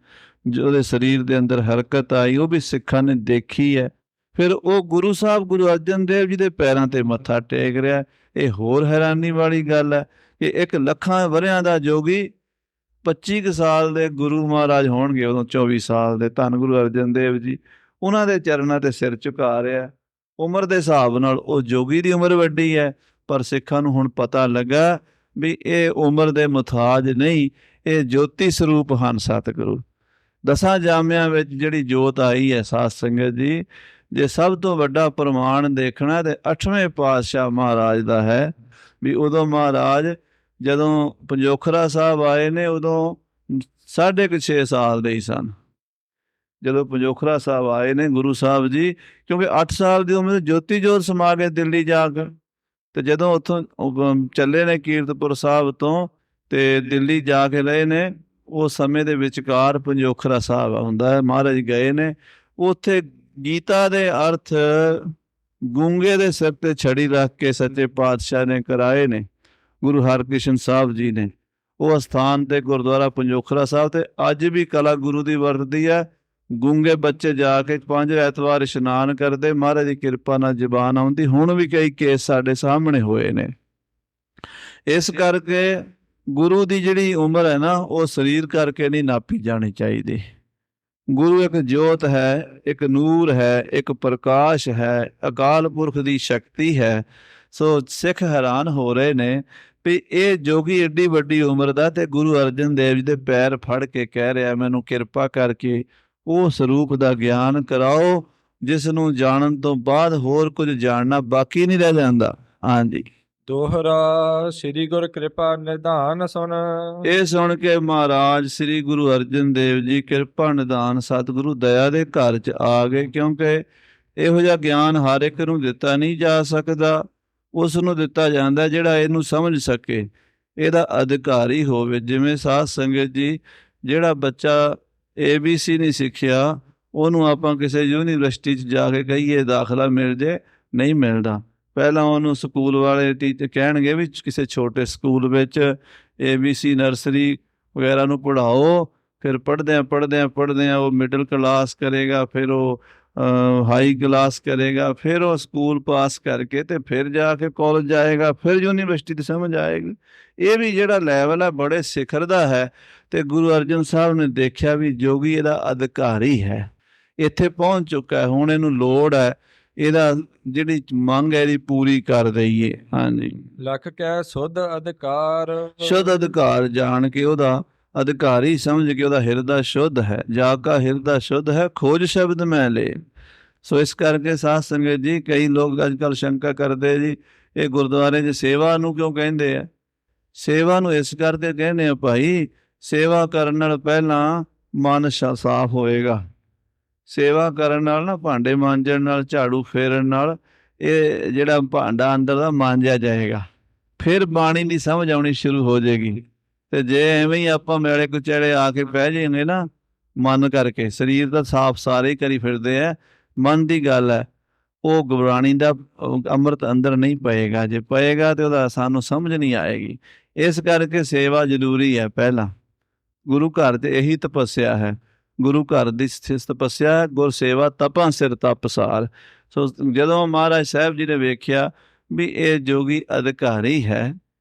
ਜੋ ਉਹਦੇ ਸਰੀਰ ਦੇ ਅੰਦਰ ਹਰਕਤ ਆਈ, ਉਹ ਵੀ ਸਿੱਖਾਂ ਨੇ ਦੇਖੀ ਹੈ। ਫਿਰ ਉਹ ਗੁਰੂ ਸਾਹਿਬ ਗੁਰੂ ਅਰਜਨ ਦੇਵ ਜੀ ਦੇ ਪੈਰਾਂ ਤੇ ਮੱਥਾ ਟੇਕ ਰਿਹਾ। ਇਹ ਹੋਰ ਹੈਰਾਨੀ ਵਾਲੀ ਗੱਲ ਹੈ ਕਿ 1 ਲੱਖਾਂ ਵਰ੍ਹਿਆਂ ਦਾ ਜੋਗੀ 25 ਕੁ ਸਾਲ ਦੇ ਗੁਰੂ ਮਹਾਰਾਜ ਹੋਣਗੇ ਉਦੋਂ, 24 ਸਾਲ ਦੇ ਧੰਨ ਗੁਰੂ ਅਰਜਨ ਦੇਵ ਜੀ, ਉਹਨਾਂ ਦੇ ਚਰਨਾਂ ਤੇ ਸਿਰ ਝੁਕਾ ਰਿਹਾ। ਉਮਰ ਦੇ ਹਿਸਾਬ ਨਾਲ ਉਹ ਜੋਗੀ ਦੀ ਉਮਰ ਵੱਡੀ ਹੈ, ਪਰ ਸਿੱਖਾਂ ਨੂੰ ਹੁਣ ਪਤਾ ਲੱਗਾ ਵੀ ਇਹ ਉਮਰ ਦੇ ਮੁਤਾਜ ਨਹੀਂ, ਇਹ ਜੋਤੀ ਸਰੂਪ ਹਨ ਸਤਿਗੁਰੂ। 10 ਜਾਮਿਆਂ ਵਿੱਚ ਜਿਹੜੀ ਜੋਤ ਆਈ ਹੈ ਸਾਧ ਸੰਗਤ ਜੀ, ਜੇ ਸਭ ਤੋਂ ਵੱਡਾ ਪ੍ਰਮਾਣ ਦੇਖਣਾ ਤੇ 8ਵੇਂ ਪਾਤਸ਼ਾਹ ਮਹਾਰਾਜ ਦਾ ਹੈ। ਵੀ ਉਦੋਂ ਮਹਾਰਾਜ ਜਦੋਂ ਪੰਜੋਖਰਾ ਸਾਹਿਬ ਆਏ ਨੇ, ਉਦੋਂ 6.5 ਸਾਲ ਦੇ ਹੀ ਸਨ ਜਦੋਂ ਪੰਜੋਖਰਾ ਸਾਹਿਬ ਆਏ ਨੇ ਗੁਰੂ ਸਾਹਿਬ ਜੀ। ਕਿਉਂਕਿ 8 ਸਾਲ ਦੀ ਉਮਰ ਜੋਤੀ ਜੋਤ ਸਮਾ ਗਏ ਦਿੱਲੀ ਜਾ ਕੇ। ਤੇ ਜਦੋਂ ਉੱਥੋਂ ਚੱਲੇ ਨੇ ਕੀਰਤਪੁਰ ਸਾਹਿਬ ਤੋਂ, ਤੇ ਦਿੱਲੀ ਜਾ ਕੇ ਰਹੇ ਨੇ। ਉਸ ਸਮੇਂ ਦੇ ਵਿਚਕਾਰ ਪੰਜੋਖਰਾ ਸਾਹਿਬ ਹੁੰਦਾ ਹੈ, ਮਹਾਰਾਜ ਗਏ ਨੇ ਉੱਥੇ। ਗੀਤਾ ਦੇ ਅਰਥ ਗੂੰਗੇ ਦੇ ਸਿਰ ਤੇ ਛੜੀ ਰੱਖ ਕੇ ਸੱਚੇ ਪਾਤਸ਼ਾਹ ਨੇ ਕਰਾਏ ਨੇ, ਗੁਰੂ ਹਰਕ੍ਰਿਸ਼ਨ ਸਾਹਿਬ ਜੀ ਨੇ। ਉਹ ਅਸਥਾਨ ਤੇ ਗੁਰਦੁਆਰਾ ਪੰਜੋਖਰਾ ਸਾਹਿਬ ਤੇ ਅੱਜ ਵੀ ਕਲਾ ਗੁਰੂ ਦੀ ਵਰਤਦੀ ਹੈ। ਗੂੰਗੇ ਬੱਚੇ ਜਾ ਕੇ 5 ਐਤਵਾਰ ਇਸ਼ਨਾਨ ਕਰਦੇ, ਮਹਾਰਾਜ ਦੀ ਕਿਰਪਾ ਨਾਲ ਜ਼ਬਾਨ ਆਉਂਦੀ। ਹੁਣ ਵੀ ਕਈ ਕੇਸ ਸਾਡੇ ਸਾਹਮਣੇ ਹੋਏ ਨੇ। ਇਸ ਕਰਕੇ ਗੁਰੂ ਦੀ ਜਿਹੜੀ ਉਮਰ ਹੈ ਨਾ, ਉਹ ਸਰੀਰ ਕਰਕੇ ਨਹੀਂ ਨਾਪੀ ਜਾਣੀ ਚਾਹੀਦੀ। ਗੁਰੂ ਇੱਕ ਜੋਤ ਹੈ, ਇੱਕ ਨੂਰ ਹੈ, ਇੱਕ ਪ੍ਰਕਾਸ਼ ਹੈ, ਅਕਾਲ ਪੁਰਖ ਦੀ ਸ਼ਕਤੀ ਹੈ। ਸੋ ਸਿੱਖ ਹੈਰਾਨ ਹੋ ਰਹੇ ਨੇ ਵੀ ਇਹ ਜੋਗੀ ਏਡੀ ਵੱਡੀ ਉਮਰ ਦਾ ਤੇ ਗੁਰੂ ਅਰਜਨ ਦੇਵ ਜੀ ਦੇ ਪੈਰ ਫੜ ਕੇ ਕਹਿ ਰਿਹਾ ਮੈਨੂੰ ਕਿਰਪਾ ਕਰਕੇ ਉਹ ਸਰੂਪ ਦਾ ਗਿਆਨ ਕਰਾਓ ਜਿਸ ਨੂੰ ਜਾਣਨ ਤੋਂ ਬਾਅਦ ਹੋਰ ਕੁਝ ਜਾਣਨਾ ਬਾਕੀ ਨਹੀਂ ਰਹਿ ਜਾਂਦਾ। ਹਾਂਜੀ, ਦੋਹਰਾ ਸ੍ਰੀ ਗੁਰ ਕਿਰਪਾ ਨਿਧਾਨ ਸੁਣ। ਇਹ ਸੁਣ ਕੇ ਮਹਾਰਾਜ ਸ੍ਰੀ ਗੁਰੂ ਅਰਜਨ ਦੇਵ ਜੀ ਕਿਰਪਾ ਨਿਧਾਨ ਸਤਿਗੁਰੂ ਦਇਆ ਦੇ ਘਰ 'ਚ ਆ ਗਏ, ਕਿਉਂਕਿ ਇਹੋ ਜਿਹਾ ਗਿਆਨ ਹਰ ਇੱਕ ਨੂੰ ਦਿੱਤਾ ਨਹੀਂ ਜਾ ਸਕਦਾ। ਉਸ ਨੂੰ ਦਿੱਤਾ ਜਾਂਦਾ ਜਿਹੜਾ ਇਹਨੂੰ ਸਮਝ ਸਕੇ, ਇਹਦਾ ਅਧਿਕਾਰੀ ਹੋਵੇ। ਜਿਵੇਂ ਸਾਧ ਸੰਗਤ ਜੀ, ਜਿਹੜਾ ਬੱਚਾ ABC ਨਹੀਂ ਸਿੱਖਿਆ ਉਹਨੂੰ ਆਪਾਂ ਕਿਸੇ ਯੂਨੀਵਰਸਿਟੀ 'ਚ ਜਾ ਕੇ ਕਹੀਏ ਦਾਖਲਾ ਮਿਲ ਜੇ, ਨਹੀਂ ਮਿਲਦਾ। ਪਹਿਲਾਂ ਉਹਨੂੰ ਸਕੂਲ ਵਾਲੇ ਟੀਚਰ ਕਹਿਣਗੇ ਵੀ ਕਿਸੇ ਛੋਟੇ ਸਕੂਲ ਵਿੱਚ ABC ਨਰਸਰੀ ਵਗੈਰਾ ਨੂੰ ਪੜ੍ਹਾਓ। ਫਿਰ ਪੜ੍ਹਦਿਆਂ ਉਹ ਮਿਡਲ ਕਲਾਸ ਕਰੇਗਾ, ਫਿਰ ਉਹ ਹਾਈ ਕਲਾਸ ਕਰੇਗਾ, ਫਿਰ ਉਹ ਸਕੂਲ ਪਾਸ ਕਰਕੇ ਤੇ ਫਿਰ ਜਾ ਕੇ ਕਾਲਜ ਜਾਏਗਾ, ਫਿਰ ਯੂਨੀਵਰਸਿਟੀ ਦੀ ਸਮਝ ਆਏਗੀ। ਇਹ ਵੀ ਜਿਹੜਾ ਲੈਵਲ ਹੈ ਬੜੇ ਸਿਖਰ ਦਾ ਹੈ। ਤੇ ਗੁਰੂ ਅਰਜਨ ਸਾਹਿਬ ਨੇ ਦੇਖਿਆ ਵੀ ਜੋਗੀ ਇਹਦਾ ਅਧਿਕਾਰੀ ਹੈ, ਇੱਥੇ ਪਹੁੰਚ ਚੁੱਕਾ ਹੈ, ਹੁਣ ਇਹਨੂੰ ਲੋੜ ਹੈ ਇਹਦਾ ਜਿਹੜੀ ਮੰਗ ਹੈ ਇਹਦੀ ਪੂਰੀ ਕਰ ਦਈਏ। ਹਾਂਜੀ, ਲਖ ਕੈ ਸੁਧ ਅਧਿਕਾਰ। ਸ਼ੁੱਧ ਅਧਿਕਾਰ ਜਾਣ ਕੇ ਉਹਦਾ ਅਧਿਕਾਰੀ ਸਮਝ ਕੇ ਉਹਦਾ ਹਿਰਦਾ ਸ਼ੁੱਧ ਹੈ। ਜਾ ਕਾ ਹਿਰਦਾ ਸ਼ੁੱਧ ਹੈ ਖੋਜ ਸ਼ਬਦ ਮੈਂ ਲੈ। ਸੋ ਇਸ ਕਰਕੇ ਸਾਧ ਸੰਗਤ ਜੀ, ਕਈ ਲੋਕ ਅੱਜ ਕੱਲ੍ਹ ਸ਼ੰਕਾ ਕਰਦੇ ਜੀ ਇਹ ਗੁਰਦੁਆਰੇ 'ਚ ਸੇਵਾ ਨੂੰ ਕਿਉਂ ਕਹਿੰਦੇ ਆ। ਸੇਵਾ ਨੂੰ ਇਸ ਕਰਕੇ ਕਹਿੰਦੇ ਆ ਭਾਈ, ਸੇਵਾ ਕਰਨ ਨਾਲ ਪਹਿਲਾਂ ਮਨ ਸਾਫ਼ ਹੋਏਗਾ। ਸੇਵਾ ਕਰਨ ਨਾਲ ਨਾ, ਭਾਂਡੇ ਮਾਂਜਣ ਨਾਲ, ਝਾੜੂ ਫੇਰਨ ਨਾਲ ਇਹ ਜਿਹੜਾ ਭਾਂਡਾ ਅੰਦਰ ਦਾ ਮਾਂਜਿਆ ਜਾਏਗਾ, ਫਿਰ ਬਾਣੀ ਦੀ ਸਮਝ ਆਉਣੀ ਸ਼ੁਰੂ ਹੋ ਜਾਏਗੀ। ਤੇ ਜੇ ਐਵੇਂ ਹੀ ਆਪਾਂ ਮੈਲੇ ਕੁਚੈਲੇ ਆ ਕੇ ਬਹਿ ਜਾਏਂਗੇ ਨਾ, ਮਨ ਕਰਕੇ, ਸਰੀਰ ਦਾ ਸਾਫ਼ ਸਾਰੇ ਹੀ ਕਰੀ ਫਿਰਦੇ ਆ, ਮਨ ਦੀ ਗੱਲ ਹੈ, ਉਹ ਗੁਰਬਾਣੀ ਦਾ ਅੰਮ੍ਰਿਤ ਅੰਦਰ ਨਹੀਂ ਪਏਗਾ। ਜੇ ਪਏਗਾ ਤੇ ਉਹਦਾ ਸਾਨੂੰ ਸਮਝ ਨਹੀਂ ਆਏਗੀ। ਇਸ ਕਰਕੇ ਸੇਵਾ ਜ਼ਰੂਰੀ ਹੈ। ਪਹਿਲਾਂ ਗੁਰੂ ਘਰ ਤੇ ਇਹੀ ਤਪੱਸਿਆ ਹੈ, ਗੁਰੂ ਘਰ ਦੀ ਤਪੱਸਿਆ ਗੁਰ ਸੇਵਾ ਤਪਾਂ ਸਿਰ ਤਪਸਾਰ। ਸੋ ਜਦੋਂ ਮਹਾਰਾਜ ਸਾਹਿਬ ਜੀ ਨੇ ਵੇਖਿਆ ਵੀ ਇਹ ਜੋਗੀ ਅਧਿਕਾਰੀ ਹੈ,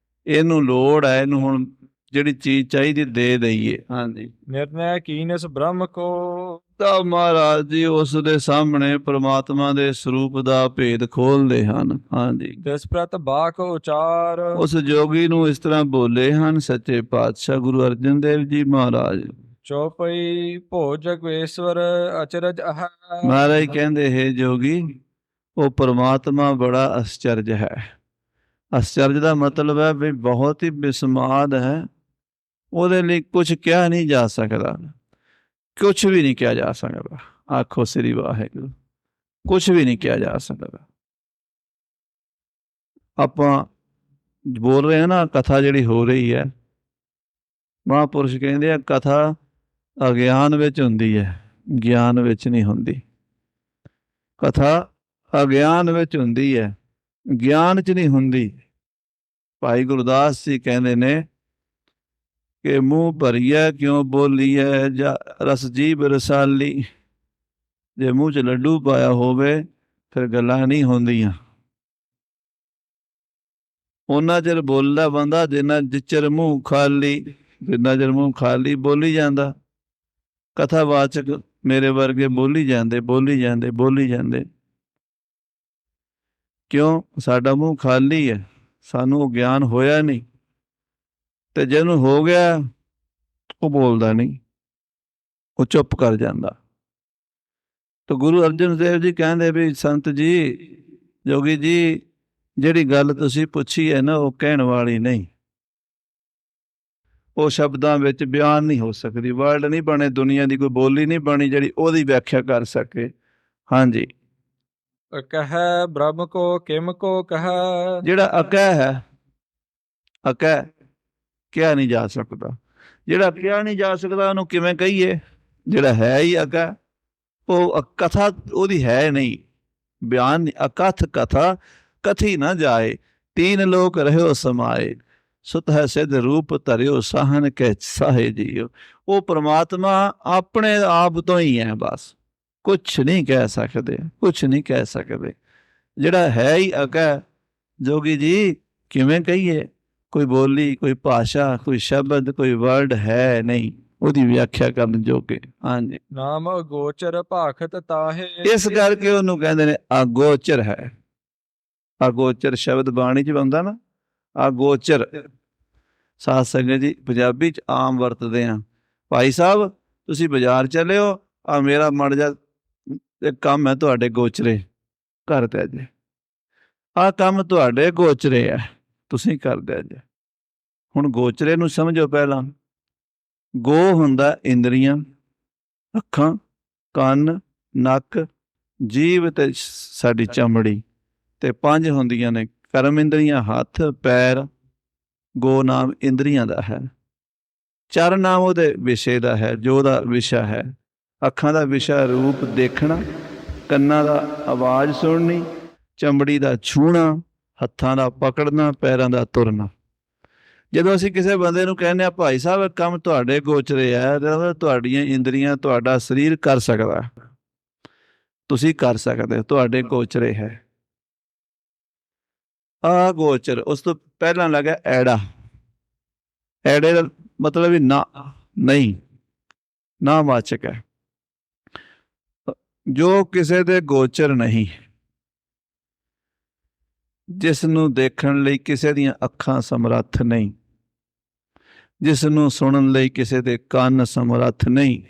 ਇਹਨੂੰ ਲੋੜ ਹੈ, ਇਹਨੂੰ ਹੁਣ ਜਿਹੜੀ ਚੀਜ਼ ਚਾਹੀਦੀ ਦੇ ਦਈਏ। ਹਾਂਜੀ, ਨਿਰਣੈ ਕੀਨਸ ਬ੍ਰਹਮ ਕੋ। ਤਾਂ ਮਹਾਰਾਜ ਜੀ ਉਸ ਦੇ ਸਾਹਮਣੇ ਪ੍ਰਮਾਤਮਾ ਦੇ ਸਰੂਪ ਦਾ ਭੇਦ ਖੋਲਦੇ ਹਨ। ਹਾਂਜੀ, ਤਿਸ ਪ੍ਰਤ ਬਾਕ ਉਚਾਰ। ਉਸ ਜੋਗੀ ਨੂੰ ਇਸ ਤਰ੍ਹਾਂ ਬੋਲੇ ਹਨ ਸੱਚੇ ਪਾਤਸ਼ਾਹ ਗੁਰੂ ਅਰਜਨ ਦੇਵ ਜੀ ਮਹਾਰਾਜ। ਚੌਪਈ ਭੋਜ ਜਗਵੇਸ਼ਵਰ ਅਚਰਜ ਆਹ। ਮਹਾਰਾਜ ਕਹਿੰਦੇ ਹੈ ਜੋਗੀ, ਉਹ ਪ੍ਰਮਾਤਮਾ ਬੜਾ ਅਸਚਰਜ ਹੈ। ਅਸਚਰਜ ਦਾ ਮਤਲਬ ਹੈ ਵੀ ਬਹੁਤ ਹੀ ਬਿਸਮਾਦ ਹੈ, ਉਹਦੇ ਲਈ ਕੁਝ ਕਿਹਾ ਨਹੀਂ ਜਾ ਸਕਦਾ, ਕੁਛ ਵੀ ਨਹੀਂ ਕਿਹਾ ਜਾ ਸਕਦਾ। ਆਖੋ ਸ੍ਰੀ ਵਾਹਿਗੁਰੂ। ਕੁਛ ਵੀ ਨਹੀਂ ਕਿਹਾ ਜਾ ਸਕਦਾ। ਆਪਾਂ ਬੋਲ ਰਹੇ ਹਾਂ ਨਾ, ਕਥਾ ਜਿਹੜੀ ਹੋ ਰਹੀ ਹੈ, ਮਹਾਂਪੁਰਸ਼ ਕਹਿੰਦੇ ਆ ਕਥਾ ਅਗਿਆਨ ਵਿੱਚ ਹੁੰਦੀ ਹੈ, ਗਿਆਨ ਵਿੱਚ ਨਹੀਂ ਹੁੰਦੀ। ਕਥਾ ਅਗਿਆਨ ਵਿੱਚ ਹੁੰਦੀ ਹੈ, ਗਿਆਨ 'ਚ ਨਹੀਂ ਹੁੰਦੀ। ਭਾਈ ਗੁਰਦਾਸ ਜੀ ਕਹਿੰਦੇ ਨੇ ਕਿ ਮੂੰਹ ਭਰੀਆ ਕਿਉਂ ਬੋਲੀਐ ਜਾਂ ਰਸ ਜੀਭ ਰਸਾਲੀ। ਜੇ ਮੂੰਹ 'ਚ ਲੱਡੂ ਪਾਇਆ ਹੋਵੇ ਫਿਰ ਗੱਲਾਂ ਨਹੀਂ ਹੁੰਦੀਆਂ। ਉਹਨਾਂ ਚਿਰ ਬੋਲਦਾ ਬੰਦਾ ਜਿੰਨਾ ਚਿਰ ਮੂੰਹ ਖਾਲੀ, ਜਿੰਨਾ ਚਿਰ ਮੂੰਹ ਖਾਲੀ ਬੋਲੀ ਜਾਂਦਾ। ਕਥਾਵਾਚਕ ਮੇਰੇ ਵਰਗੇ ਬੋਲੀ ਜਾਂਦੇ। ਕਿਉਂ? ਸਾਡਾ ਮੂੰਹ ਖਾਲੀ ਹੈ, ਸਾਨੂੰ ਉਹ ਗਿਆਨ ਹੋਇਆ ਨਹੀਂ। ਤੇ ਜਿਹਨੂੰ ਹੋ ਗਿਆ ਉਹ ਬੋਲਦਾ ਨਹੀਂ, ਉਹ ਚੁੱਪ ਕਰ ਜਾਂਦਾ। ਤਾਂ ਗੁਰੂ ਅਰਜਨ ਦੇਵ ਜੀ ਕਹਿੰਦੇ ਵੀ ਸੰਤ ਜੀ, ਜੋਗੀ ਜੀ, ਜਿਹੜੀ ਗੱਲ ਤੁਸੀਂ ਪੁੱਛੀ ਹੈ ਨਾ, ਉਹ ਕਹਿਣ ਵਾਲੀ ਨਹੀਂ, ਉਹ ਸ਼ਬਦਾਂ ਵਿੱਚ ਬਿਆਨ ਨਹੀਂ ਹੋ ਸਕਦੀ। ਵਰਡ ਨਹੀਂ ਬਣੇ, ਦੁਨੀਆ ਦੀ ਕੋਈ ਬੋਲੀ ਨਹੀਂ ਬਣੀ ਜਿਹੜੀ ਉਹਦੀ ਵਿਆਖਿਆ ਕਰ ਸਕੇ। ਹਾਂਜੀ, ਕਹੈ ਬ੍ਰਹਮ ਕੋ ਕਿਮ ਕੋ ਕਹੈ। ਜਿਹੜਾ ਅਕਹਿ ਹੈ, ਅਕਹਿ ਕਿਹਾ ਨਹੀਂ ਜਾ ਸਕਦਾ। ਜਿਹੜਾ ਕਿਹਾ ਨਹੀਂ ਜਾ ਸਕਦਾ ਉਹਨੂੰ ਕਿਵੇਂ ਕਹੀਏ? ਜਿਹੜਾ ਹੈ ਹੀ ਅਗਾ, ਉਹ ਕਥਾ ਉਹਦੀ ਹੈ ਨਹੀਂ, ਬਿਆਨ ਅਕਥ ਕਥਾ ਕਥੀ ਨਾ ਜਾਏ, ਤੀਨ ਲੋਕ ਰਹਿਓ ਸਮਾਏ, ਸੁਤ ਹੈ ਸਿੱਧ ਰੂਪ ਧਰਿਓ ਸਾਹਨ ਕਹਿ ਸਾਹੇ ਜੀਓ। ਉਹ ਪ੍ਰਮਾਤਮਾ ਆਪਣੇ ਆਪ ਤੋਂ ਹੀ ਹੈ, ਬਸ ਕੁਛ ਨਹੀਂ ਕਹਿ ਸਕਦੇ, ਕੁਛ ਨਹੀਂ ਕਹਿ ਸਕਦੇ। ਜਿਹੜਾ ਹੈ ਹੀ ਅਗਾ, ਜੋਗੀ ਜੀ ਕਿਵੇਂ ਕਹੀਏ? ਕੋਈ ਬੋਲੀ, ਕੋਈ ਭਾਸ਼ਾ, ਕੋਈ ਸ਼ਬਦ, ਕੋਈ ਵਰਡ ਹੈ ਨਹੀਂ ਉਹਦੀ ਵਿਆਖਿਆ ਕਰਨ ਜੋਗੇ। ਹਾਂਜੀ, ਨਾਮ ਅਗੋਚਰ ਭਾਖਤ ਤਾਹੇ। ਇਸ ਕਰਕੇ ਉਹਨੂੰ ਕਹਿੰਦੇ ਨੇ ਅਗੋਚਰ ਹੈ। ਅਗੋਚਰ ਸ਼ਬਦ ਬਾਣੀ 'ਚ ਆਉਂਦਾ ਨਾ, ਅਗੋਚਰ। ਸਾਧ ਸੰਗਤ ਜੀ ਪੰਜਾਬੀ 'ਚ ਆਮ ਵਰਤਦੇ ਹਾਂ, ਭਾਈ ਸਾਹਿਬ ਤੁਸੀਂ ਬਾਜ਼ਾਰ ਚੱਲੇ ਹੋ, ਆ ਮੇਰਾ ਮਾੜਾ ਜਿਹਾ ਇੱਕ ਕੰਮ ਹੈ ਤੁਹਾਡੇ ਗੋਚਰੇ, ਕਰ ਦਿਆ ਜੇ। ਆਹ ਕੰਮ ਤੁਹਾਡੇ ਗੋਚਰੇ ਹੈ, ਤੁਸੀਂ ਕਰ ਦਿਆ ਜੇ। ਹੁਣ ਗੋਚਰੇ ਨੂੰ ਸਮਝੋ ਪਹਿਲਾਂ। ਗੋ ਹੁੰਦਾ ਇੰਦਰੀਆਂ, ਅੱਖਾਂ, ਕੰਨ, ਨੱਕ, ਜੀਭ ਤੇ ਸਾਡੀ ਚਮੜੀ, ਤੇ 5 ਹੁੰਦੀਆਂ ਨੇ ਕਰਮ ਇੰਦਰੀਆਂ, ਹੱਥ, ਪੈਰ। ਗੋ ਨਾਮ ਇੰਦਰੀਆਂ ਦਾ ਹੈ। ਚਰ ਨਾਮ ਉਹਦੇ ਵਿਸ਼ੇ ਦਾ ਹੈ, ਜੋ ਉਹਦਾ ਵਿਸ਼ਾ ਹੈ। ਅੱਖਾਂ ਦਾ ਵਿਸ਼ਾ ਰੂਪ ਦੇਖਣਾ, ਕੰਨਾਂ ਦਾ ਆਵਾਜ਼ ਸੁਣਨੀ, ਚਮੜੀ ਦਾ ਛੂਹਣਾ, ਹੱਥਾਂ ਦਾ ਪਕੜਨਾ, ਪੈਰਾਂ ਦਾ ਤੁਰਨਾ। ਜਦੋਂ ਅਸੀਂ ਕਿਸੇ ਬੰਦੇ ਨੂੰ ਕਹਿੰਦੇ ਹਾਂ ਭਾਈ ਸਾਹਿਬ ਕੰਮ ਤੁਹਾਡੇ ਗੋਚਰੇ ਹੈ, ਤਾਂ ਤੁਹਾਡੀਆਂ ਇੰਦਰੀਆਂ, ਤੁਹਾਡਾ ਸਰੀਰ ਕਰ ਸਕਦਾ, ਤੁਸੀਂ ਕਰ ਸਕਦੇ, ਤੁਹਾਡੇ ਗੋਚਰੇ ਹੈ। ਆ ਗੋਚਰ। ਉਸ ਤੋਂ ਪਹਿਲਾਂ ਲੱਗਾ ਐੜਾ। ਐੜੇ ਦਾ ਮਤਲਬ ਵੀ ਨਾ, ਨਹੀਂ, ਨਾ ਵਾਚਕ ਹੈ। ਜੋ ਕਿਸੇ ਦੇ ਗੋਚਰ ਨਹੀਂ, ਜਿਸ ਨੂੰ ਦੇਖਣ ਲਈ ਕਿਸੇ ਦੀਆਂ ਅੱਖਾਂ ਸਮਰੱਥ ਨਹੀਂ, ਜਿਸ ਨੂੰ ਸੁਣਨ ਲਈ ਕਿਸੇ ਦੇ ਕੰਨ ਸਮਰੱਥ ਨਹੀਂ,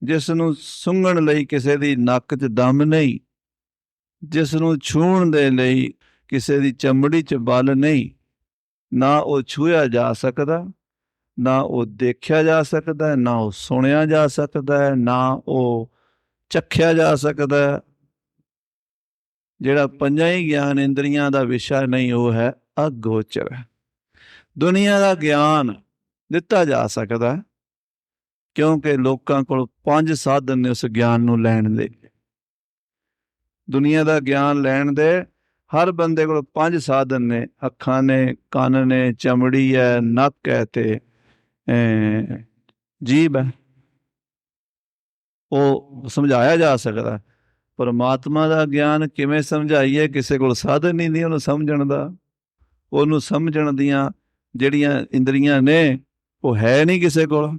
ਜਿਸ ਨੂੰ ਸੁੰਘਣ ਲਈ ਕਿਸੇ ਦੀ ਨੱਕ 'ਚ ਦਮ ਨਹੀਂ, ਜਿਸ ਨੂੰ ਛੂਹਣ ਦੇ ਲਈ ਕਿਸੇ ਦੀ ਚਮੜੀ 'ਚ ਬਲ ਨਹੀਂ, ਨਾ ਉਹ ਛੂਹਿਆ ਜਾ ਸਕਦਾ, ਨਾ ਉਹ ਦੇਖਿਆ ਜਾ ਸਕਦਾ, ਨਾ ਉਹ ਸੁਣਿਆ ਜਾ ਸਕਦਾ, ਨਾ ਉਹ ਚੱਖਿਆ ਜਾ ਸਕਦਾ। ਜਿਹੜਾ 5 ਹੀ ਗਿਆਨ ਇੰਦਰੀਆਂ ਦਾ ਵਿਸ਼ਾ ਨਹੀਂ, ਉਹ ਹੈ ਅਗੋਚਰ। ਦੁਨੀਆ ਦਾ ਗਿਆਨ ਦਿੱਤਾ ਜਾ ਸਕਦਾ, ਕਿਉਂਕਿ ਲੋਕਾਂ ਕੋਲ 5 ਸਾਧਨ ਨੇ ਉਸ ਗਿਆਨ ਨੂੰ ਲੈਣ ਦੇ। ਦੁਨੀਆ ਦਾ ਗਿਆਨ ਲੈਣ ਦੇ ਹਰ ਬੰਦੇ ਕੋਲ 5 ਸਾਧਨ ਨੇ, ਅੱਖਾਂ ਨੇ, ਕੰਨ ਨੇ, ਚਮੜੀ ਹੈ, ਨੱਕ ਹੈ ਤੇ ਜੀਭ ਹੈ। ਉਹ ਸਮਝਾਇਆ ਜਾ ਸਕਦਾ। ਪਰਮਾਤਮਾ ਦਾ ਗਿਆਨ ਕਿਵੇਂ ਸਮਝਾਈਏ? ਕਿਸੇ ਕੋਲ ਸਾਧਨ ਹੀ ਨਹੀਂ ਉਹਨੂੰ ਸਮਝਣ ਦਾ। ਉਹਨੂੰ ਸਮਝਣ ਦੀਆਂ ਜਿਹੜੀਆਂ ਇੰਦਰੀਆਂ ਨੇ ਉਹ ਹੈ ਨਹੀਂ ਕਿਸੇ ਕੋਲ।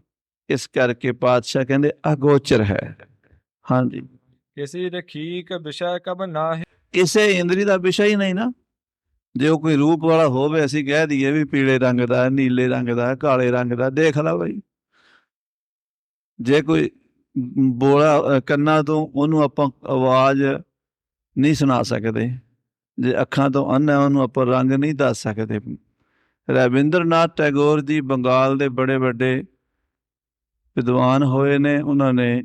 ਇਸ ਕਰਕੇ ਪਾਤਸ਼ਾਹ ਕਹਿੰਦੇ ਅਗੋਚਰ ਹੈ। ਹਾਂਜੀ, ਕਿਸੇ ਰਖੀਕ ਵਿਸ਼ਾ ਕਬ ਨਾਹਿ। ਕਿਸੇ ਇੰਦਰੀ ਦਾ ਵਿਸ਼ਾ ਹੀ ਨਹੀਂ ਨਾ। ਜੇ ਉਹ ਕੋਈ ਰੂਪ ਵਾਲਾ ਹੋਵੇ, ਅਸੀਂ ਕਹਿ ਦਈਏ ਵੀ ਪੀਲੇ ਰੰਗ ਦਾ, ਨੀਲੇ ਰੰਗ ਦਾ, ਕਾਲੇ ਰੰਗ ਦਾ, ਦੇਖ ਲਾ ਬਈ। ਜੇ ਕੋਈ ਬੋਲਾ ਕੰਨਾਂ ਤੋਂ, ਉਹਨੂੰ ਆਪਾਂ ਆਵਾਜ਼ ਨਹੀਂ ਸੁਣਾ ਸਕਦੇ। ਜੇ ਅੱਖਾਂ ਤੋਂ ਅੰਨ੍ਹਾ, ਉਹਨੂੰ ਆਪਾਂ ਰੰਗ ਨਹੀਂ ਦੱਸ ਸਕਦੇ। ਰਵਿੰਦਰਨਾਥ ਟੈਗੋਰ ਜੀ ਬੰਗਾਲ ਦੇ ਬੜੇ ਵੱਡੇ ਵਿਦਵਾਨ ਹੋਏ ਨੇ। ਉਹਨਾਂ ਨੇ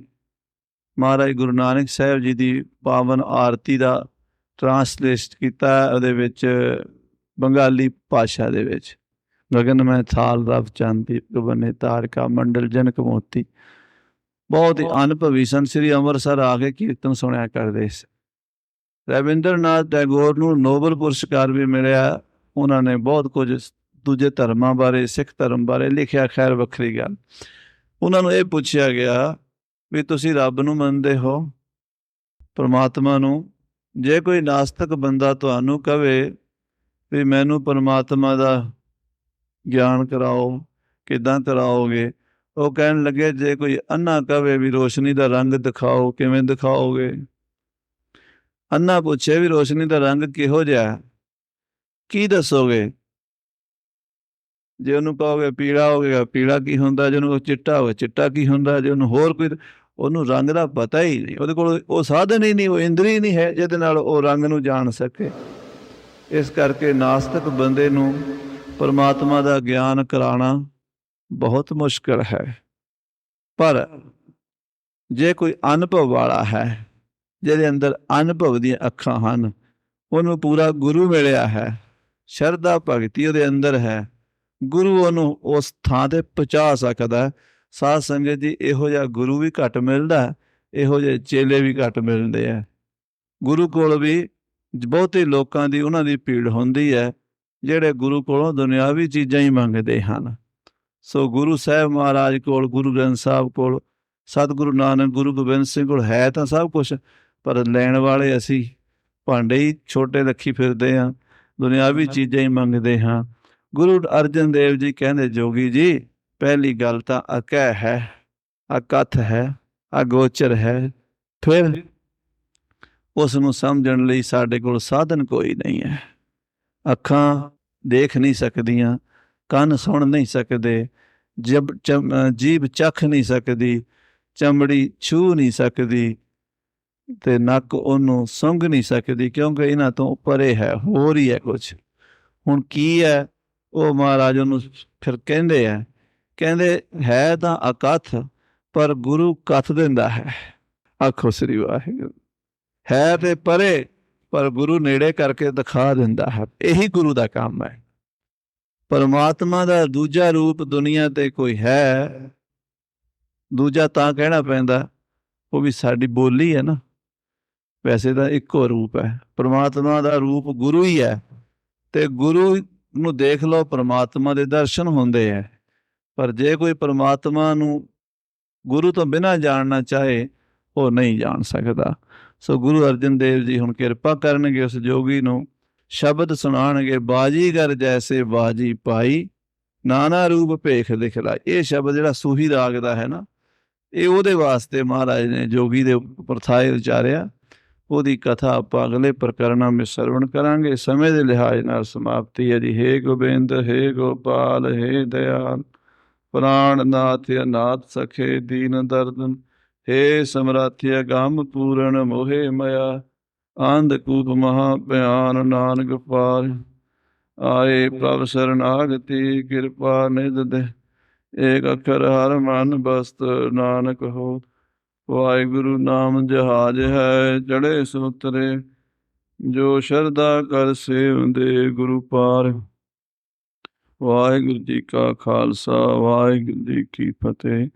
ਮਹਾਰਾਜ ਗੁਰੂ ਨਾਨਕ ਸਾਹਿਬ ਜੀ ਦੀ ਪਾਵਨ ਆਰਤੀ ਦਾ ਟਰਾਂਸਲੇਟ ਕੀਤਾ, ਉਹਦੇ ਵਿੱਚ ਬੰਗਾਲੀ ਭਾਸ਼ਾ ਦੇ ਵਿੱਚ। ਗਗਨ ਮੈਂ ਥਾਲ ਰਵ ਚਾਂਦੀ ਬਨੇ ਤਾਰਕਾ ਮੰਡਲ ਜਨਕ ਮੋਤੀ। ਬਹੁਤ ਹੀ ਅਨੁਭਵੀ ਸਨ। ਸ੍ਰੀ ਅੰਮ੍ਰਿਤਸਰ ਆ ਕੇ ਕੀਰਤਨ ਸੁਣਿਆ ਕਰਦੇ ਸੀ। ਰਵਿੰਦਰਨਾਥ ਟੈਗੋਰ ਨੂੰ ਨੋਬਲ ਪੁਰਸਕਾਰ ਵੀ ਮਿਲਿਆ। ਉਹਨਾਂ ਨੇ ਬਹੁਤ ਕੁਝ ਦੂਜੇ ਧਰਮਾਂ ਬਾਰੇ, ਸਿੱਖ ਧਰਮ ਬਾਰੇ ਲਿਖਿਆ। ਖੈਰ ਵੱਖਰੀ ਗੱਲ। ਉਹਨਾਂ ਨੂੰ ਇਹ ਪੁੱਛਿਆ ਗਿਆ ਵੀ ਤੁਸੀਂ ਰੱਬ ਨੂੰ ਮੰਨਦੇ ਹੋ, ਪਰਮਾਤਮਾ ਨੂੰ? ਜੇ ਕੋਈ ਨਾਸਤਕ ਬੰਦਾ ਤੁਹਾਨੂੰ ਕਵੇ ਵੀ ਮੈਨੂੰ ਪਰਮਾਤਮਾ ਦਾ ਗਿਆਨ ਕਰਾਓ, ਕਿੱਦਾਂ ਕਰਾਓਗੇ? ਉਹ ਕਹਿਣ ਲੱਗੇ, ਜੇ ਕੋਈ ਅੰਨ੍ਹਾ ਕਵੇ ਵੀ ਰੋਸ਼ਨੀ ਦਾ ਰੰਗ ਦਿਖਾਓ, ਕਿਵੇਂ ਦਿਖਾਓਗੇ? ਅੰਨ੍ਹਾ ਪੁੱਛੇ ਵੀ ਰੋਸ਼ਨੀ ਦਾ ਰੰਗ ਕਿਹੋ ਜਿਹਾ, ਕੀ ਦੱਸੋਗੇ? ਜੇ ਉਹਨੂੰ ਕਹੋਗੇ ਪੀਲਾ ਹੋਵੇਗਾ, ਪੀਲਾ ਕੀ ਹੁੰਦਾ? ਜੇ ਉਹਨੂੰ ਚਿੱਟਾ ਹੋਵੇ, ਚਿੱਟਾ ਕੀ ਹੁੰਦਾ? ਜੇ ਉਹਨੂੰ ਹੋਰ ਕੋਈ, ਉਹਨੂੰ ਰੰਗ ਦਾ ਪਤਾ ਹੀ ਨਹੀਂ। ਉਹਦੇ ਕੋਲ ਉਹ ਸਾਧਨ ਹੀ ਨਹੀਂ, ਉਹ ਇੰਦਰੀ ਨਹੀਂ ਹੈ ਜਿਹਦੇ ਨਾਲ ਉਹ ਰੰਗ ਨੂੰ ਜਾਣ ਸਕੇ। ਇਸ ਕਰਕੇ ਨਾਸਤਕ ਬੰਦੇ ਨੂੰ ਪਰਮਾਤਮਾ ਦਾ ਗਿਆਨ ਕਰਾਉਣਾ ਬਹੁਤ ਮੁਸ਼ਕਲ ਹੈ। ਪਰ ਜੇ ਕੋਈ ਅਨੁਭਵ ਵਾਲਾ ਹੈ, ਜਿਹਦੇ ਅੰਦਰ ਅਨੁਭਵ ਦੀਆਂ ਅੱਖਾਂ ਹਨ, ਉਹਨੂੰ ਪੂਰਾ ਗੁਰੂ ਮਿਲਿਆ ਹੈ, ਸ਼ਰਧਾ ਭਗਤੀ ਉਹਦੇ ਅੰਦਰ ਹੈ, ਗੁਰੂ ਉਹਨੂੰ ਉਸ ਥਾਂ ਤੇ ਪਹੁੰਚਾ ਸਕਦਾ ਹੈ। ਸਾਧ ਸੰਗਤ ਜੀ, ਇਹੋ ਜਿਹਾ ਗੁਰੂ ਵੀ ਘੱਟ ਮਿਲਦਾ, ਇਹੋ ਜਿਹੇ ਚੇਲੇ ਵੀ ਘੱਟ ਮਿਲਦੇ ਆ। ਗੁਰੂ ਕੋਲ ਵੀ ਬਹੁਤੇ ਲੋਕਾਂ ਦੀ ਉਹਨਾਂ ਦੀ ਭੀੜ ਹੁੰਦੀ ਹੈ ਜਿਹੜੇ ਗੁਰੂ ਕੋਲੋਂ ਦੁਨਿਆਵੀ ਚੀਜ਼ਾਂ ਹੀ ਮੰਗਦੇ ਹਨ। ਸੋ ਗੁਰੂ ਸਾਹਿਬ ਮਹਾਰਾਜ ਕੋਲ, ਗੁਰੂ ਗ੍ਰੰਥ ਸਾਹਿਬ ਕੋਲ, ਸਤਿਗੁਰੂ ਨਾਨਕ, ਗੁਰੂ ਗੋਬਿੰਦ ਸਿੰਘ ਕੋਲ ਹੈ ਤਾਂ ਸਭ ਕੁਛ, ਪਰ ਲੈਣ ਵਾਲੇ ਅਸੀਂ ਭਾਂਡੇ ਹੀ ਛੋਟੇ ਰੱਖੀ ਫਿਰਦੇ ਹਾਂ, ਦੁਨਿਆਵੀ ਚੀਜ਼ਾਂ ਹੀ ਮੰਗਦੇ ਹਾਂ। ਗੁਰੂ ਅਰਜਨ ਦੇਵ ਜੀ ਕਹਿੰਦੇ, ਜੋਗੀ ਜੀ, ਪਹਿਲੀ ਗੱਲ ਤਾਂ ਅਕਹਿ ਹੈ, ਅਕਥ ਹੈ, ਅਗੋਚਰ ਹੈ। ਫਿਰ ਉਸ ਨੂੰ ਸਮਝਣ ਲਈ ਸਾਡੇ ਕੋਲ ਸਾਧਨ ਕੋਈ ਨਹੀਂ ਹੈ। ਅੱਖਾਂ ਦੇਖ ਨਹੀਂ ਸਕਦੀਆਂ, ਕੰਨ ਸੁਣ ਨਹੀਂ ਸਕਦੇ, ਜੀਭ ਚੱਖ ਨਹੀਂ ਸਕਦੀ, ਚਮੜੀ ਛੂਹ ਨਹੀਂ ਸਕਦੀ ਤੇ ਨੱਕ ਉਹਨੂੰ ਸੁੰਘ ਨਹੀਂ ਸਕਦੀ, ਕਿਉਂਕਿ ਇਹਨਾਂ ਤੋਂ ਪਰੇ ਹੈ, ਹੋਰ ਹੀ ਹੈ ਕੁਛ। ਹੁਣ ਕੀ ਹੈ ਉਹ ਮਹਾਰਾਜ ਉਹਨੂੰ ਫਿਰ ਕਹਿੰਦੇ ਆ, ਕਹਿੰਦੇ ਹੈ ਤਾਂ ਅਕਥ, ਪਰ ਗੁਰੂ ਕਥ ਦਿੰਦਾ ਹੈ। ਆਖੋ ਸ੍ਰੀ ਵਾਹਿਗੁਰੂ। ਹੈ ਤੇ ਪਰੇ, ਪਰ ਗੁਰੂ ਨੇੜੇ ਕਰਕੇ ਦਿਖਾ ਦਿੰਦਾ ਹੈ। ਇਹੀ ਗੁਰੂ ਦਾ ਕੰਮ ਹੈ। ਪਰਮਾਤਮਾ ਦਾ ਦੂਜਾ ਰੂਪ ਦੁਨੀਆ ਤੇ ਕੋਈ ਹੈ, ਦੂਜਾ ਤਾਂ ਕਹਿਣਾ ਪੈਂਦਾ, ਉਹ ਵੀ ਸਾਡੀ ਬੋਲੀ ਹੈ ਨਾ। ਵੈਸੇ ਤਾਂ ਇੱਕੋ ਰੂਪ ਹੈ, ਪਰਮਾਤਮਾ ਦਾ ਰੂਪ ਗੁਰੂ ਹੀ ਹੈ, ਤੇ ਗੁਰੂ ਨੂੰ ਦੇਖ ਲਓ, ਪਰਮਾਤਮਾ ਦੇ ਦਰਸ਼ਨ ਹੁੰਦੇ ਹੈ। ਪਰ ਜੇ ਕੋਈ ਪਰਮਾਤਮਾ ਨੂੰ ਗੁਰੂ ਤੋਂ ਬਿਨਾਂ ਜਾਣਨਾ ਚਾਹੇ, ਉਹ ਨਹੀਂ ਜਾਣ ਸਕਦਾ। ਸੋ ਗੁਰੂ ਅਰਜਨ ਦੇਵ ਜੀ ਹੁਣ ਕਿਰਪਾ ਕਰਨਗੇ, ਉਸ ਜੋਗੀ ਨੂੰ ਸ਼ਬਦ ਸੁਣਾਉਣਗੇ, ਬਾਜੀਗਰ ਜੈਸੇ ਬਾਜੀ ਪਾਈ, ਨਾਨਾ ਰੂਪ ਭੇਖ ਦਿਖਲਾਈ। ਇਹ ਸ਼ਬਦ ਜਿਹੜਾ ਸੂਹੀ ਰਾਗ ਦਾ ਹੈ ਨਾ, ਇਹ ਉਹਦੇ ਵਾਸਤੇ ਮਹਾਰਾਜ ਨੇ ਜੋਗੀ ਦੇ ਪ੍ਰਥਾਏ ਉਚਾਰਿਆ। ਉਹਦੀ ਕਥਾ ਆਪਾਂ ਅਗਲੇ ਪ੍ਰਕਰਨਾਂ ਵਿੱਚ ਸਰਵਣ ਕਰਾਂਗੇ। ਸਮੇਂ ਦੇ ਲਿਹਾਜ਼ ਨਾਲ ਸਮਾਪਤੀ ਹੈ ਜੀ। ਹੇ ਗੋਬਿੰਦ, ਹੇ ਗੋਪਾਲ, ਹੇ ਦਇਆਲ, ਪ੍ਰਾਣ ਨਾਥ ਅਨਾਥ ਸਖੇ ਦੀਨ ਦਰਦਨ, ਹੇ ਸਮਰਾਥੀ ਅਗੰਮ ਪੂਰਨ ਮੋਹਿ ਮਇਆ, ਅੰਧਕੂਪ ਮਹਾ ਭਿਆਨ ਨਾਨਕ ਪਾਰ, ਆਏ ਪ੍ਰਭ ਸਰਨਾਗਤੀ ਕਿਰਪਾ ਨਿਧ ਦੇ, ਏਕ ਅੱਖਰ ਹਰ ਮਨ ਬਸਤ ਨਾਨਕ ਹੋ। ਵਾਹਿਗੁਰੂ ਨਾਮ ਜਹਾਜ ਹੈ ਚੜ੍ਹੇ ਸੋ ਉਤਰੇ, ਜੋ ਸ਼ਰਧਾ ਕਰ ਸੇਵਦੇ ਗੁਰੂ ਪਾਰ। ਵਾਹਿਗੁਰੂ ਜੀ ਕਾ ਖਾਲਸਾ, ਵਾਹਿਗੁਰੂ ਜੀ ਕੀ ਫਤਿਹ।